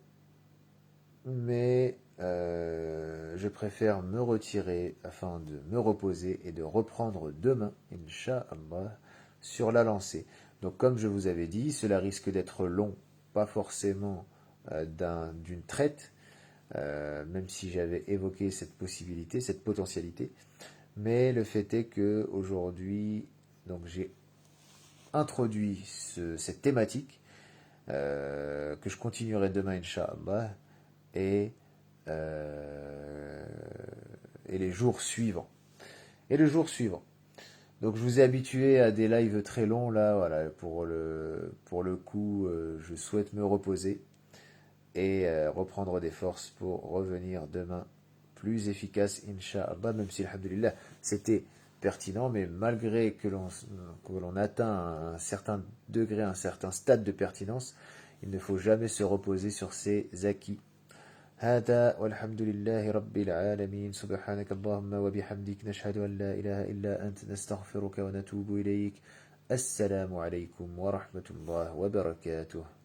mais je préfère me retirer afin de me reposer et de reprendre demain, Inch'Allah, sur la lancée. Donc comme je vous avais dit, cela risque d'être long, pas forcément d'une traite, même si j'avais évoqué cette possibilité, cette potentialité. Mais le fait est que aujourd'hui, donc j'ai introduit cette thématique que je continuerai demain, Inch'Allah, et les jours suivants. Et le jour suivant. Donc je vous ai habitué à des lives très longs là, voilà, pour le coup, je souhaite me reposer et reprendre des forces pour revenir demain plus efficace, Inch'Allah, même si, alhamdulillah, c'était pertinent, mais malgré que l'on atteint un certain degré, un certain stade de pertinence, il ne faut jamais se reposer sur ses acquis. هذا والحمد لله رب العالمين سبحانك اللهم وبحمدك نشهد أن لا إله إلا أنت نستغفرك ونتوب إليك السلام عليكم ورحمة الله وبركاته